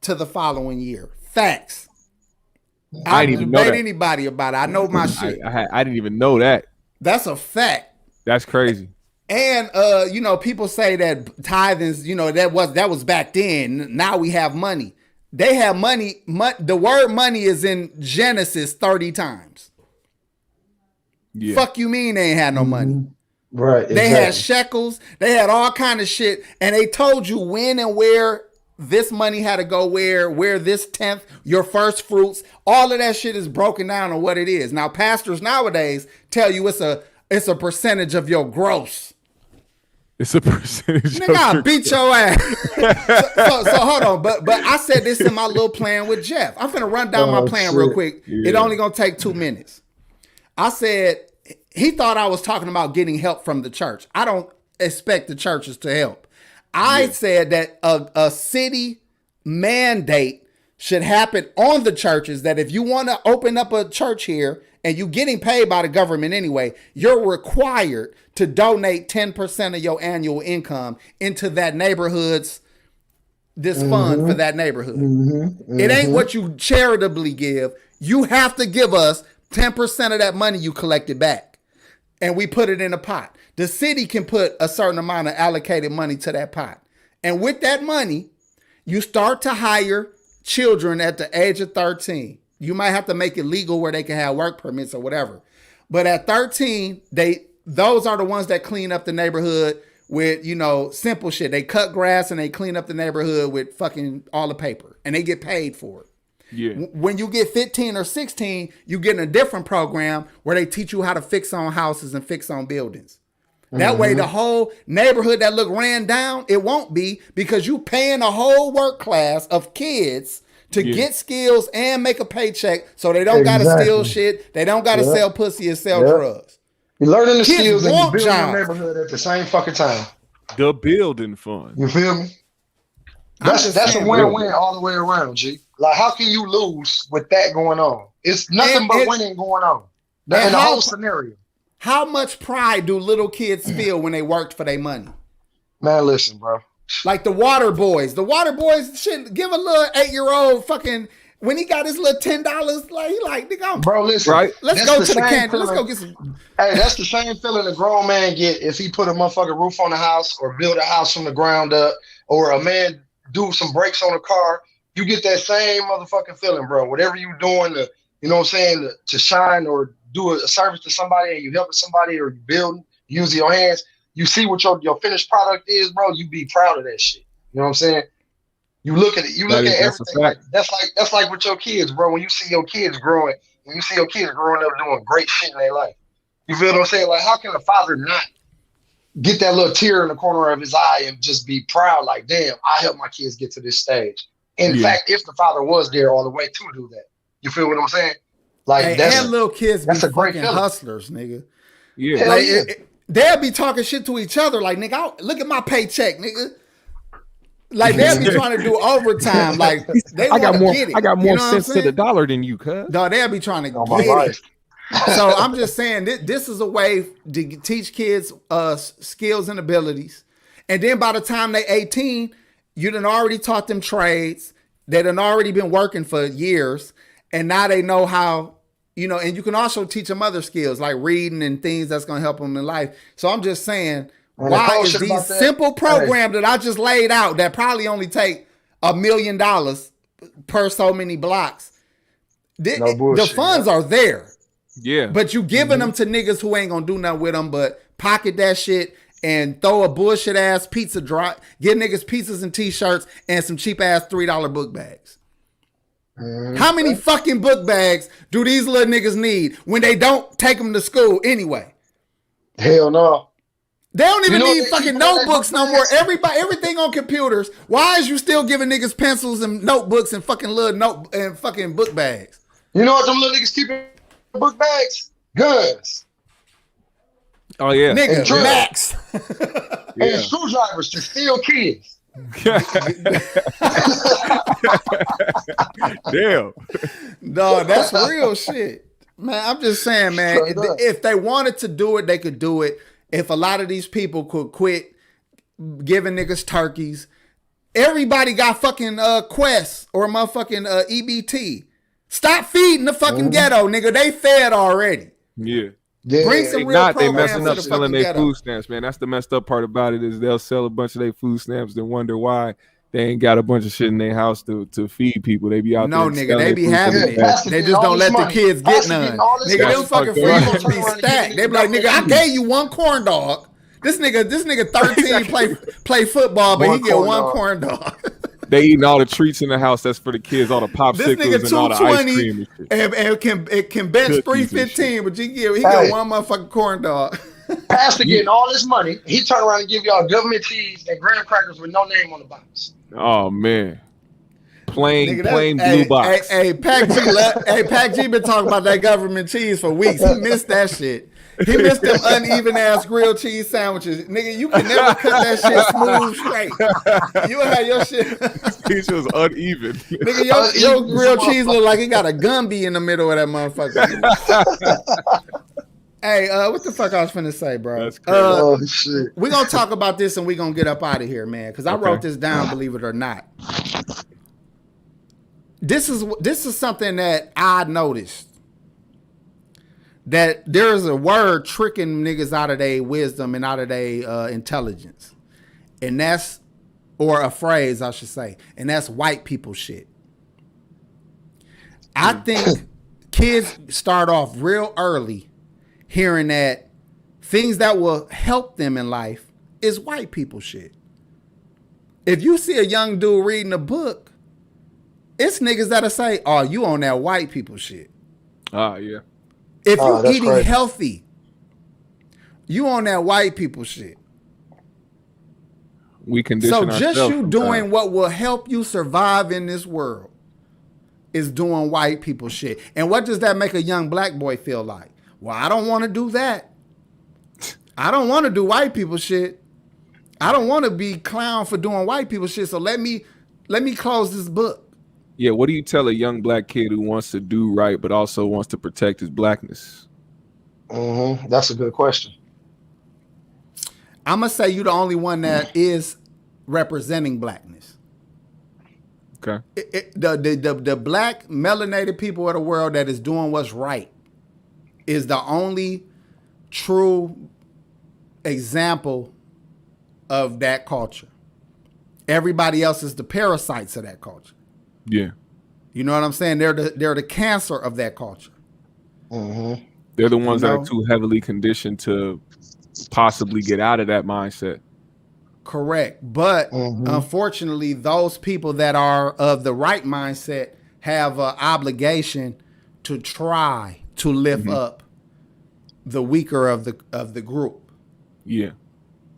to the following year. Facts. I didn't debate anybody about it. I know my shit. I didn't even know that. That's a fact. That's crazy. And people say that tithings, that was back then. Now we have money. They have money. The word money is in Genesis 30 times. Yeah. Fuck you mean they ain't had no money. Right. They had shekels. They had all kind of shit. And they told you when and where this money had to go where this tenth, your first fruits, all of that shit is broken down on what it is. Now, pastors nowadays tell you it's a percentage of your gross. It's a percentage. Nigga, I'll beat your ass. so hold on. But I said this in my little plan with Jeff. I'm finna run down my plan real quick. Yeah. It only gonna take 2 minutes. I said, he thought I was talking about getting help from the church. I don't expect the churches to help. I said that a city mandate should happen on the churches, that if you want to open up a church here and you're getting paid by the government anyway, you're required to donate 10% of your annual income into that neighborhood's fund for that neighborhood. It ain't what you charitably give. You have to give us 10% of that money you collected back. And we put it in a pot. The city can put a certain amount of allocated money to that pot. And with that money, you start to hire children at the age of 13. You might have to make it legal where they can have work permits or whatever. But at 13, those are the ones that clean up the neighborhood with, simple shit. They cut grass and they clean up the neighborhood with fucking all the paper. And they get paid for it. Yeah. When you get 15 or 16, you get in a different program where they teach you how to fix on houses and fix on buildings. That way the whole neighborhood that look ran down, it won't be, because you paying a whole work class of kids to get skills and make a paycheck, so they don't got to steal shit. They don't got to sell pussy and sell drugs. You're learning the Kids skills and want building your jobs. neighborhood at the same fucking time. The building fund. You feel me? just That's a saying, win-win all the way around, G. Like, how can you lose with that going on? It's nothing but winning going on in the whole scenario. How much pride do little kids feel when they worked for their money? Man, listen, bro. Like the water boys. The water boys, shit, give a little 8-year-old fucking when he got his little $10, like he like, nigga, Bro, listen. Right. let's go to the candy. Let's go get some. Hey, that's the same feeling a grown man get if he put a motherfucking roof on the house or build a house from the ground up, or a man do some brakes on a car. You get that same motherfucking feeling, bro. Whatever you doing to, you know what I'm saying, to shine or do a service to somebody, and you helping somebody or you building, using your hands, you see what your finished product is, bro. You be proud of that shit. You know what I'm saying? You look at it. You look at everything. Like, that's like with your kids, bro. When you see your kids growing, up doing great shit in their life, you feel what I'm saying? Like, how can a father not get that little tear in the corner of his eye and just be proud? Like, damn, I helped my kids get to this stage. In fact, if the father was there all the way to do that, you feel what I'm saying? Like, and little kids that's be a great fucking hustlers, nigga. Yeah. Like, they'll be talking shit to each other. Like, nigga, look at my paycheck, nigga. Like, they'll be trying to do overtime. Like, they want to get it. I got more you know cents to the dollar than you, cuz. No, they'll be trying to get it. So I'm just saying, this is a way to teach kids skills and abilities. And then by the time they 18, you done already taught them trades. They done already been working for years. And now they know how, you know, and you can also teach them other skills like reading and things that's going to help them in life. So I'm just saying, why is these simple programs that I just laid out that probably only take $1 million per so many blocks, the funds are there. Yeah. But you giving them to niggas who ain't going to do nothing with them but pocket that shit and throw a bullshit ass pizza drop, get niggas pizzas and t-shirts and some cheap ass $3 book bags. How many fucking book bags do these little niggas need when they don't take them to school anyway? Hell no. They don't even need fucking notebooks no more. Everything on computers. Why is you still giving niggas pencils and notebooks and fucking little fucking book bags? You know what them little niggas keep in book bags? Guns. Oh yeah. Nigga, Max. And screwdrivers to steal kids. Damn. No, that's real shit. Man, I'm just saying, man, if they wanted to do it, they could do it. If a lot of these people could quit giving niggas turkeys, everybody got fucking Quest or motherfucking EBT. Stop feeding the fucking ghetto, nigga. They fed already. Yeah. Bring some real They programs messing to up the selling fucking their ghetto. food stamps, man. That's the messed up part about it is they'll sell a bunch of their food stamps, then wonder why they ain't got a bunch of shit in their house to feed people. They be out there. No, nigga, they be having it. They just all don't let this the money. kids get none. Nigga, them That's fucking fucked freezers up. be stacked. They be like, nigga, I gave you one corn dog. This nigga 13 play football, but he get one corn dog. They eating all the treats in the house. That's for the kids, all the This popsicles nigga and all the ice cream 220 and shit. and can bench Cookies and 315, but he get one motherfucking corn dog. Pastor getting all this money, he turn around and give y'all government cheese and graham crackers with no name on the box. Oh man, plain Nigga, blue box. Hey, Pac G been talking about that government cheese for weeks. He missed that shit. He missed them uneven ass grilled cheese sandwiches. Nigga, you can never cut that shit smooth straight. You have your shit. These was uneven. Nigga, your grilled cheese look like it got a Gumby in the middle of that motherfucker. Hey, what the fuck I was finna say, bro? That's crazy. Shit. We're gonna talk about this and we're gonna get up out of here, man. Because I wrote this down, believe it or not. This is something that I noticed. That there's a word tricking niggas out of their wisdom and out of their intelligence. And that's, or a phrase, I should say, and that's white people shit. I think kids start off real early hearing that things that will help them in life is white people shit. If you see a young dude reading a book, it's niggas that'll say, oh, you on that white people shit. Yeah. If you eating crazy. healthy, you on that white people shit. We condition So ourselves just you sometimes. doing what will help you survive in this world is doing white people shit. And what does that make a young black boy feel like? Well, I don't want to do that. I don't want to do white people shit. I don't want to be clown for doing white people shit. So let me close this book. Yeah, what do you tell a young black kid who wants to do right but also wants to protect his blackness? That's a good question. I'm going to say you're the only one that is representing blackness. Okay. The black melanated people of the world that is doing what's right is the only true example of that culture. Everybody else is the parasites of that culture. Yeah. You know what I'm saying? They're the cancer of that culture. Mm-hmm. They're the ones that are too heavily conditioned to possibly get out of that mindset. Correct. But unfortunately, those people that are of the right mindset have an obligation to try to lift up the weaker of the group. Yeah.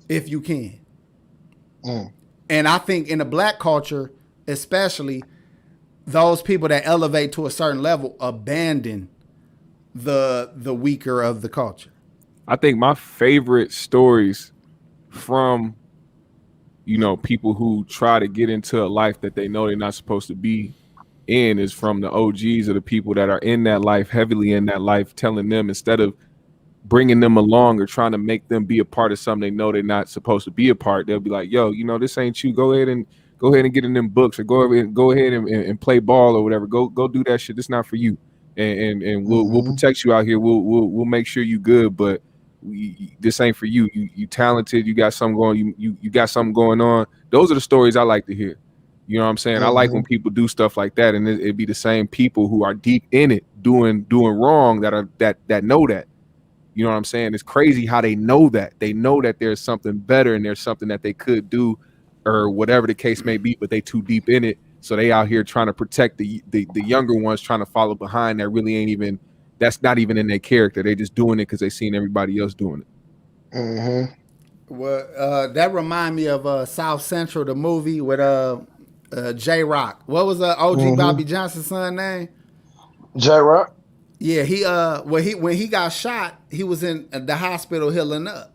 If you can. And I think in the black culture, especially, those people that elevate to a certain level abandon the weaker of the culture. I think my favorite stories from, people who try to get into a life that they know they're not supposed to be in is from the OGs, or the people that are in that life, heavily in that life, telling them, instead of bringing them along or trying to make them be a part of something they know they're not supposed to be a part, they'll be like, yo, this ain't you. Go ahead and get in them books, or go ahead and play ball or whatever. Go do that shit. It's not for you. And we'll protect you out here. We'll make sure you good, but this ain't for you. You talented. You got something going. You got something going on. Those are the stories I like to hear. You know what I'm saying? I like when people do stuff like that, and it'd be the same people who are deep in it, doing wrong, that know that. You know what I'm saying? It's crazy how they know that. They know that there's something better and there's something that they could do, or whatever the case may be, but they too deep in it. So they out here trying to protect the younger ones, trying to follow behind, that really ain't even, that's not even in their character. They just doing it because they seen everybody else doing it. Well, that remind me of South Central, the movie with J-Rock. What was OG Bobby Johnson's son name? J-Rock. Yeah, when he got shot, he was in the hospital healing up,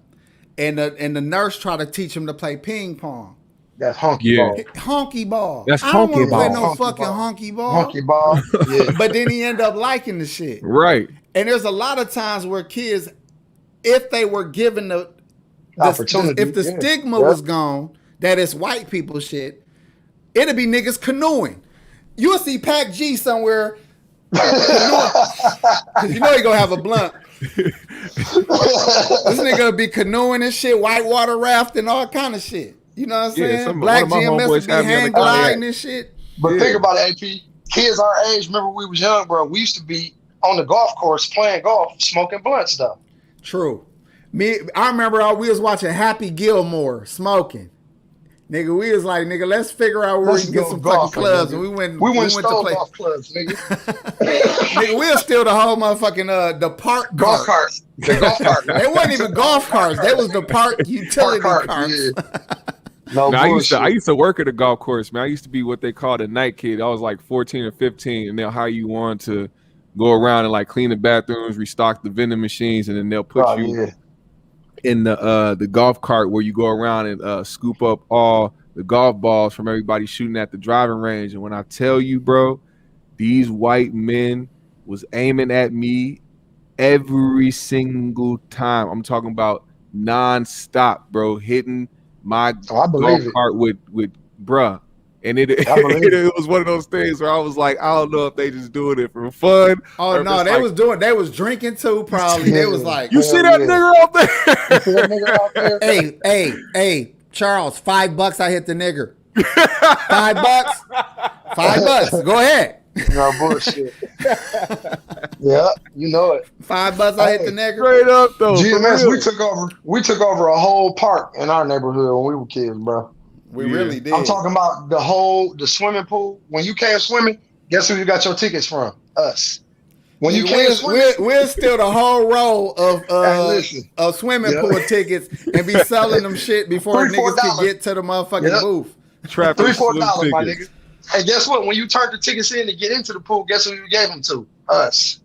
and the nurse tried to teach him to play ping pong. That's honky ball. Honky ball. That's I don't honky want to ball. play no Honky fucking ball. honky ball. Honky ball. Yeah. But then he ended up liking the shit. Right. And there's a lot of times where kids, if they were given the opportunity, if the stigma was gone, that it's white people shit, it'd be niggas canoeing. You'll see Pac G somewhere. Cause you know he gonna have a blunt. This nigga gonna be canoeing and shit, whitewater rafting, all kind of shit. You know what I'm saying? Black GMS would be hang gliding and shit. But think about it, AP. Kids our age, remember we was young, bro. We used to be on the golf course playing golf, smoking blunts though. True. I remember we was watching Happy Gilmore smoking. Nigga, we was like, nigga, let's figure out where we can get some fucking clubs. Nigga. And we went to play golf clubs, nigga. Nigga, we'll steal the whole motherfucking the park golf carts. The golf cart. They wasn't even golf carts. They was the park utility carts. Yeah. No, I used to work at a golf course, man. I used to be what they called a night kid. I was like 14 or 15, and they'll hire you on to go around and like clean the bathrooms, restock the vending machines, and then they'll put you in the golf cart where you go around and scoop up all the golf balls from everybody shooting at the driving range. And when I tell you, bro, these white men was aiming at me every single time. I'm talking about non-stop, bro, hitting my golf cart with bruh. And it was one of those things where I was like, I don't know if they just doing it for fun. Oh no, they was drinking too, probably. They was like, you see that nigga out there? Hey, Charles, $5 I hit the nigger. $5? $5. Go ahead. No bullshit. Yeah, you know it. $5 I hit the nigger. Straight up though. GMS, we took over a whole park in our neighborhood when we were kids, bro. We really did. I'm talking about the swimming pool. When you came swimming, guess who you got your tickets from? Us. When you came swimming, we'll steal the whole row of swimming pool tickets and be selling them shit before niggas can get to the motherfucking booth. $3-4, my nigga. And guess what? When you turned the tickets in to get into the pool, guess who you gave them to? Us.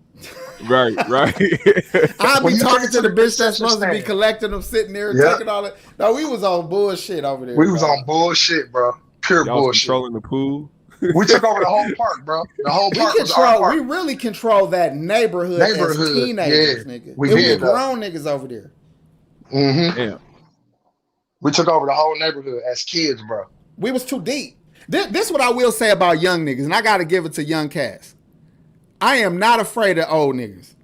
Right. I'll be talking to the bitch that's supposed to be collecting them, sitting there taking all that. No, we was on bullshit over there. We was on bullshit, bro. Pure Y'all bullshit. Controlling the pool. We took over the whole park, bro. The whole park was our park. We really control that neighborhood as teenagers, nigga. We did. Grown niggas over there. Mm-hmm. Yeah. We took over the whole neighborhood as kids, bro. We was too deep. This is what I will say about young niggas, and I got to give it to young cats. I am not afraid of old niggas.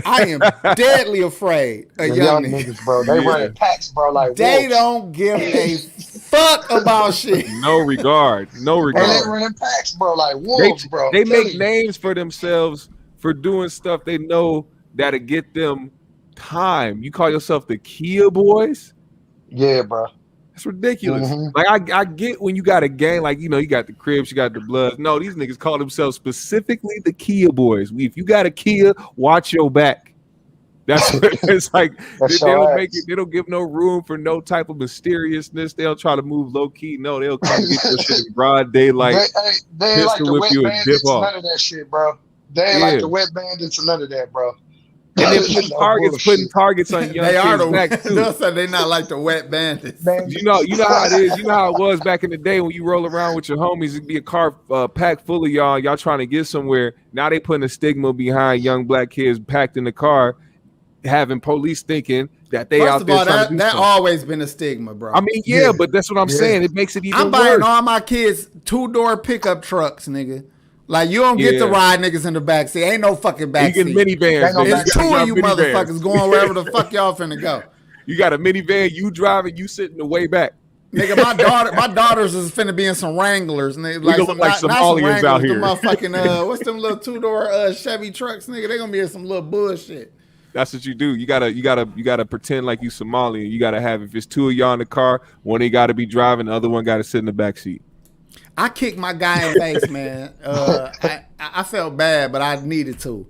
I am deadly afraid of young niggas, bro. They running packs, bro. Like they wolves. don't give a fuck about shit. No regard. No And they regard. running packs, bro. Like wolves, bro. They make names for themselves for doing stuff they know that'll get them time. You call yourself the Kia Boys? Yeah, bro. That's ridiculous. Like I get when you got a gang, like you got the Crips, you got the Bloods. No, these niggas call themselves specifically the Kia Boys. If you got a Kia, watch your back. That's what it's like. They don't make it. They don't give no room for no type of mysteriousness. They'll try to move low key. No, they'll come get your shit in broad daylight. They ain't like the wet bandits. None of that shit, bro. They ain't like the wet bandits and none of that, bro. And they're putting targets on young kids back too. They're not like the wet bandits. You know how it is. You know how it was back in the day when you roll around with your homies. It'd be a car packed full of y'all trying to get somewhere. Now they putting a stigma behind young black kids packed in the car, having police thinking that they out there trying to do that something. always been a stigma, bro. I mean, yeah, but that's what I'm saying. It makes it even worse. I'm buying all my kids 2-door pickup trucks, nigga. Like, you don't get to ride niggas in the backseat. Ain't no fucking backseat. You get minivans. It's 2 of you motherfuckers going wherever the fuck y'all finna go. You got a minivan, you driving, you sitting the way back. Nigga, my daughters is finna be in some Wranglers. And they, like Somalians out here. The motherfucking, what's them little 2-door Chevy trucks, nigga? They gonna be in some little bullshit. That's what you do. You gotta pretend like you Somali. You gotta have, if it's 2 of y'all in the car, one they gotta be driving, the other one gotta sit in the back seat. I kicked my guy in the face, man. I felt bad, but I needed to.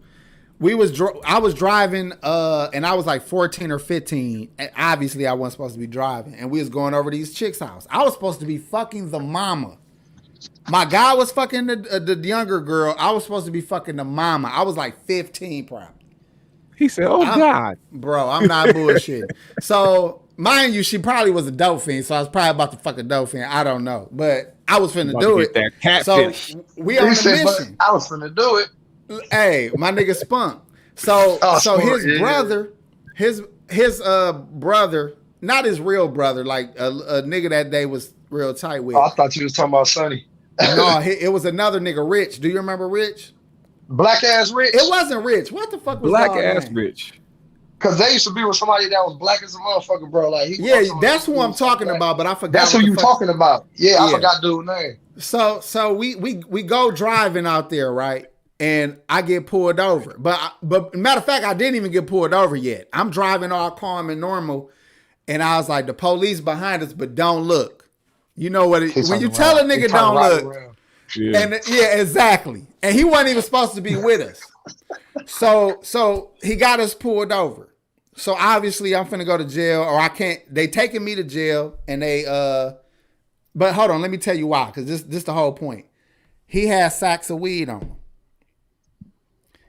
I was driving, and I was like 14 or 15. And obviously, I wasn't supposed to be driving. And we was going over to these chicks' house. I was supposed to be fucking the mama. My guy was fucking the younger girl. I was supposed to be fucking the mama. I was like 15 probably. He said, God. Bro, I'm not bullshitting. So, mind you, she probably was a dope fiend, so I was probably about to fuck a dope fiend. I don't know. But I was finna do it. That catfish. So, we on a mission. I was finna do it. Hey, my nigga Spunk. So his brother, his brother, not his real brother, like a nigga that they was real tight with. Oh, I thought you was talking about Sonny. No, it was another nigga, Rich. Do you remember Rich? Black ass Rich? It wasn't Rich. What the fuck was Black ass name? Rich? Because they used to be with somebody that was black as a motherfucker, bro. Like that's who I'm talking about, but I forgot. That's who you talking about. Yeah, I forgot dude's name. So we go driving out there, right? And I get pulled over. But matter of fact, I didn't even get pulled over yet. I'm driving all calm and normal. And I was like, the police behind us, but don't look. You know what? When you tell a nigga don't look. Yeah. And exactly. And he wasn't even supposed to be with us. So he got us pulled over. So obviously I'm finna go to jail, or I can't. They taking me to jail, and they but hold on, let me tell you why, because this the whole point. He had sacks of weed on him.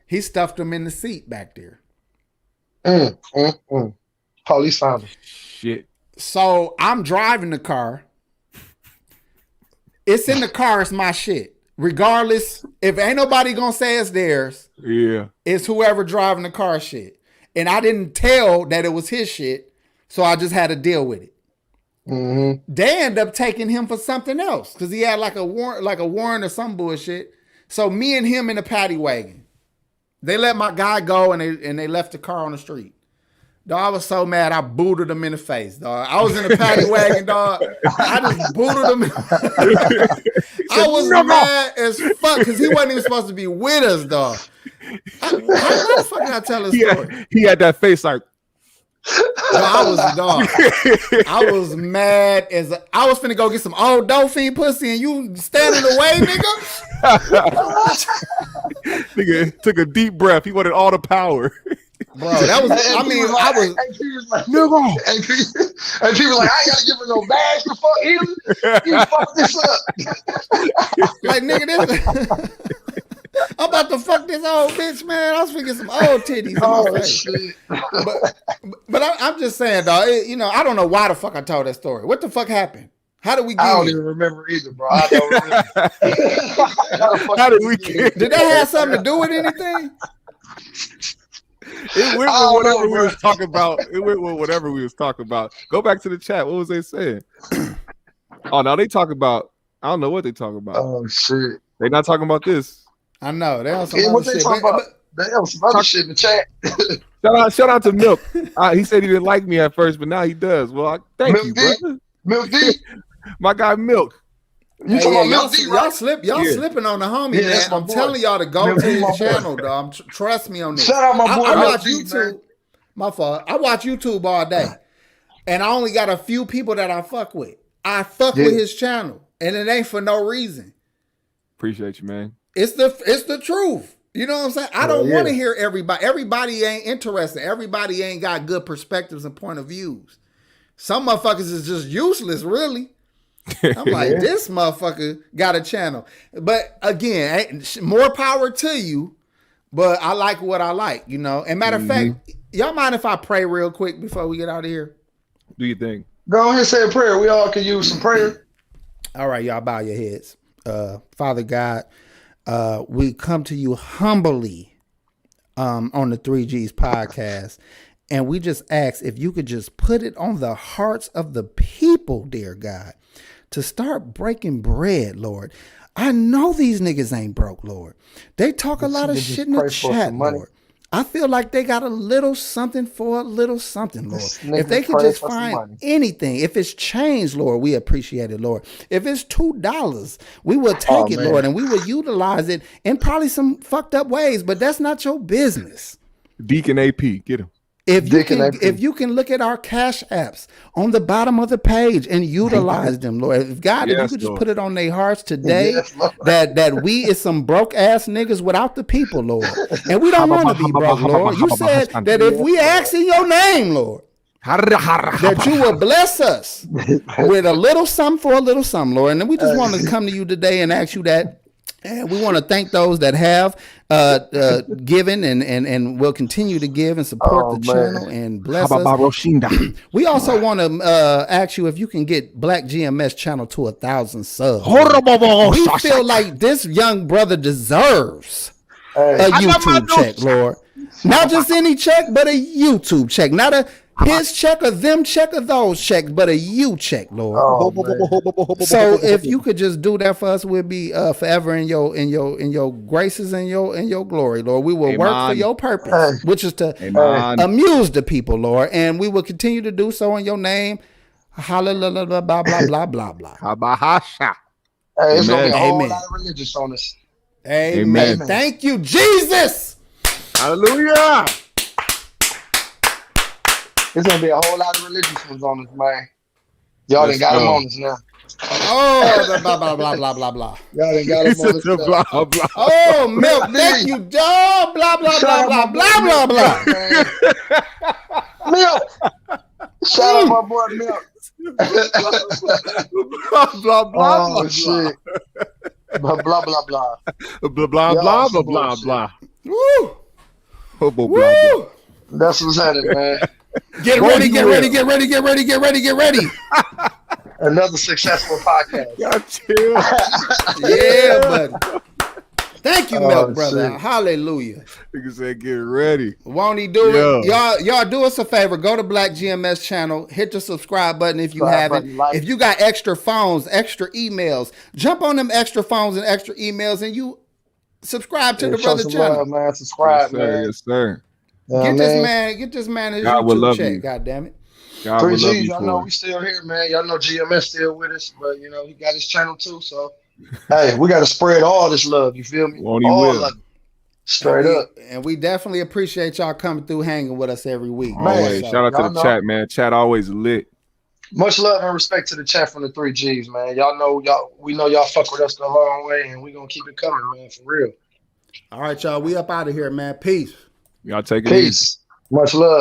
He stuffed them in the seat back there. Police found him. Shit. So I'm driving the car. It's in the car. It's my shit. Regardless, if ain't nobody gonna say it's theirs, it's whoever driving the car shit. And I didn't tell that it was his shit, so I just had to deal with it. Mm-hmm. They end up taking him for something else because he had like a warrant or some bullshit. So me and him in the paddy wagon. They let my guy go and they left the car on the street. Dog, I was so mad I booted him in the face, dog. I was in the paddy wagon, dog. I just booted him. I was mad as fuck because he wasn't even supposed to be with us, dog. How the fuck did I tell this story? He had that face like. I was mad as I was finna go get some old dolphin pussy and you standing away, nigga. Nigga took a deep breath. He wanted all the power. Bro, that was, I mean, I was. And people like, I ain't gotta give her no badge to fuck either. You fuck this up. Like, nigga, this. I'm about to fuck this old bitch, man. I was finna get some old titties. Oh, shit. But I'm just saying, dog. I don't know why the fuck I told that story. What the fuck happened? How did we get I don't here? even remember either, bro. I don't remember. How did we get Did that have something to do with anything? It went with whatever we was talking about. It went with whatever we was talking about. Go back to the chat. What was they saying? Oh, now they talk about I don't know what they talking about. Oh shit! They not talking about this. I know they on some Yeah, other what they shit. talking about? They have some other shit in the chat. Shout out to Milk. He said he didn't like me at first, but now he does. Well, thank Milk you, D. brother. Milk D. My guy Milk. You Hey, talking yeah, about Milk D, right? y'all Yeah. slipping on the homie, Yeah, man. that's my I'm boy. telling y'all to go Milk to D, my his boy. channel, dog. Trust me on this. Shout out my boy I Milk watch D, YouTube. man. My fault. I watch YouTube all day, and I only got a few people that I fuck with. I fuck with his channel, and it ain't for no reason. Appreciate you, man. It's the truth. You know what I'm saying? I don't want to hear everybody. Everybody ain't interested. Everybody ain't got good perspectives and point of views. Some motherfuckers is just useless, really. I'm like, this motherfucker got a channel. But again, more power to you. But I like what I like, you know. And matter of fact, y'all mind if I pray real quick before we get out of here? Do you think? Go ahead and say a prayer. We all can use some prayer. All right, y'all bow your heads. Father God, we come to you humbly on the 3G's podcast. And we just ask if you could just put it on the hearts of the people, dear God, to start breaking bread, Lord. I know these niggas ain't broke, Lord. They talk a lot of shit in the chat, Lord. I feel like they got a little something for a little something, Lord. If they could just find anything, if it's change, Lord, we appreciate it, Lord. If it's $2, we will take it, Lord, and we will utilize it in probably some fucked up ways, but that's not your business. Deacon AP, get him. If you can look at our cash apps on the bottom of the page and utilize them, Lord. If God, if you could just put it on their hearts today that we is some broke ass niggas without the people, Lord. And we don't want to be broke, Lord. You said that if we ask in your name, Lord, that you will bless us with a little something for a little something, Lord. And we just want to come to you today and ask you that. And we want to thank those that have given and will continue to give and support the channel and bless us. We also want to ask you if you can get BLACKKGMS channel to 1,000 subs. We feel like this young brother deserves a YouTube check, Lord. Not just any check, but a YouTube check. Not a his check or them check or those checks, but a you check, Lord. So if you could just do that for us, we'll be forever in your graces and your glory, Lord. We will work for your purpose, which is to amuse the people, Lord, and we will continue to do so in your name. Hallelujah, blah blah blah blah blah. Hey, it's gonna be a whole lot of religious on us. Amen. Thank you, Jesus. Hallelujah. It's gonna be a whole lot of religious ones on us, man. Y'all done got them on us now. Oh, blah blah blah blah blah blah. Y'all done got them on us. Blah, blah. Oh, Milk, thank you, dog. Blah blah blah blah blah blah blah. Milk. Shout out my boy Milk. Blah blah blah. Oh shit. Blah blah blah blah. Blah blah blah blah blah blah. Woo. Oh, blah, blah. That's what's happening, man. Get ready. Another successful podcast. Y'all chill. Yeah, buddy. Thank you, Milk, brother. Shit. Hallelujah. Nigga said, get ready. Won't he do it? Y'all do us a favor. Go to BLACKKGMS channel. Hit the subscribe button if you haven't. If you got extra phones, extra emails, jump on them extra phones and extra emails and you subscribe to the brother channel. Love, man. Subscribe, man. Yes, sir. Get this man his God YouTube check. God damn it. 3G's, y'all know we still here, man. Y'all know GMS still with us, but you know he got his channel too. So hey, we got to spread all this love. You feel me? All of it. Straight up. And we definitely appreciate y'all coming through, hanging with us every week. Always. So, shout out to the chat, man. Chat always lit. Much love and respect to the chat from the 3G's, man. We know y'all fuck with us the long way, and we gonna keep it coming, man, for real. All right, y'all. We up out of here, man. Peace. Y'all take it easy. Peace. Much love.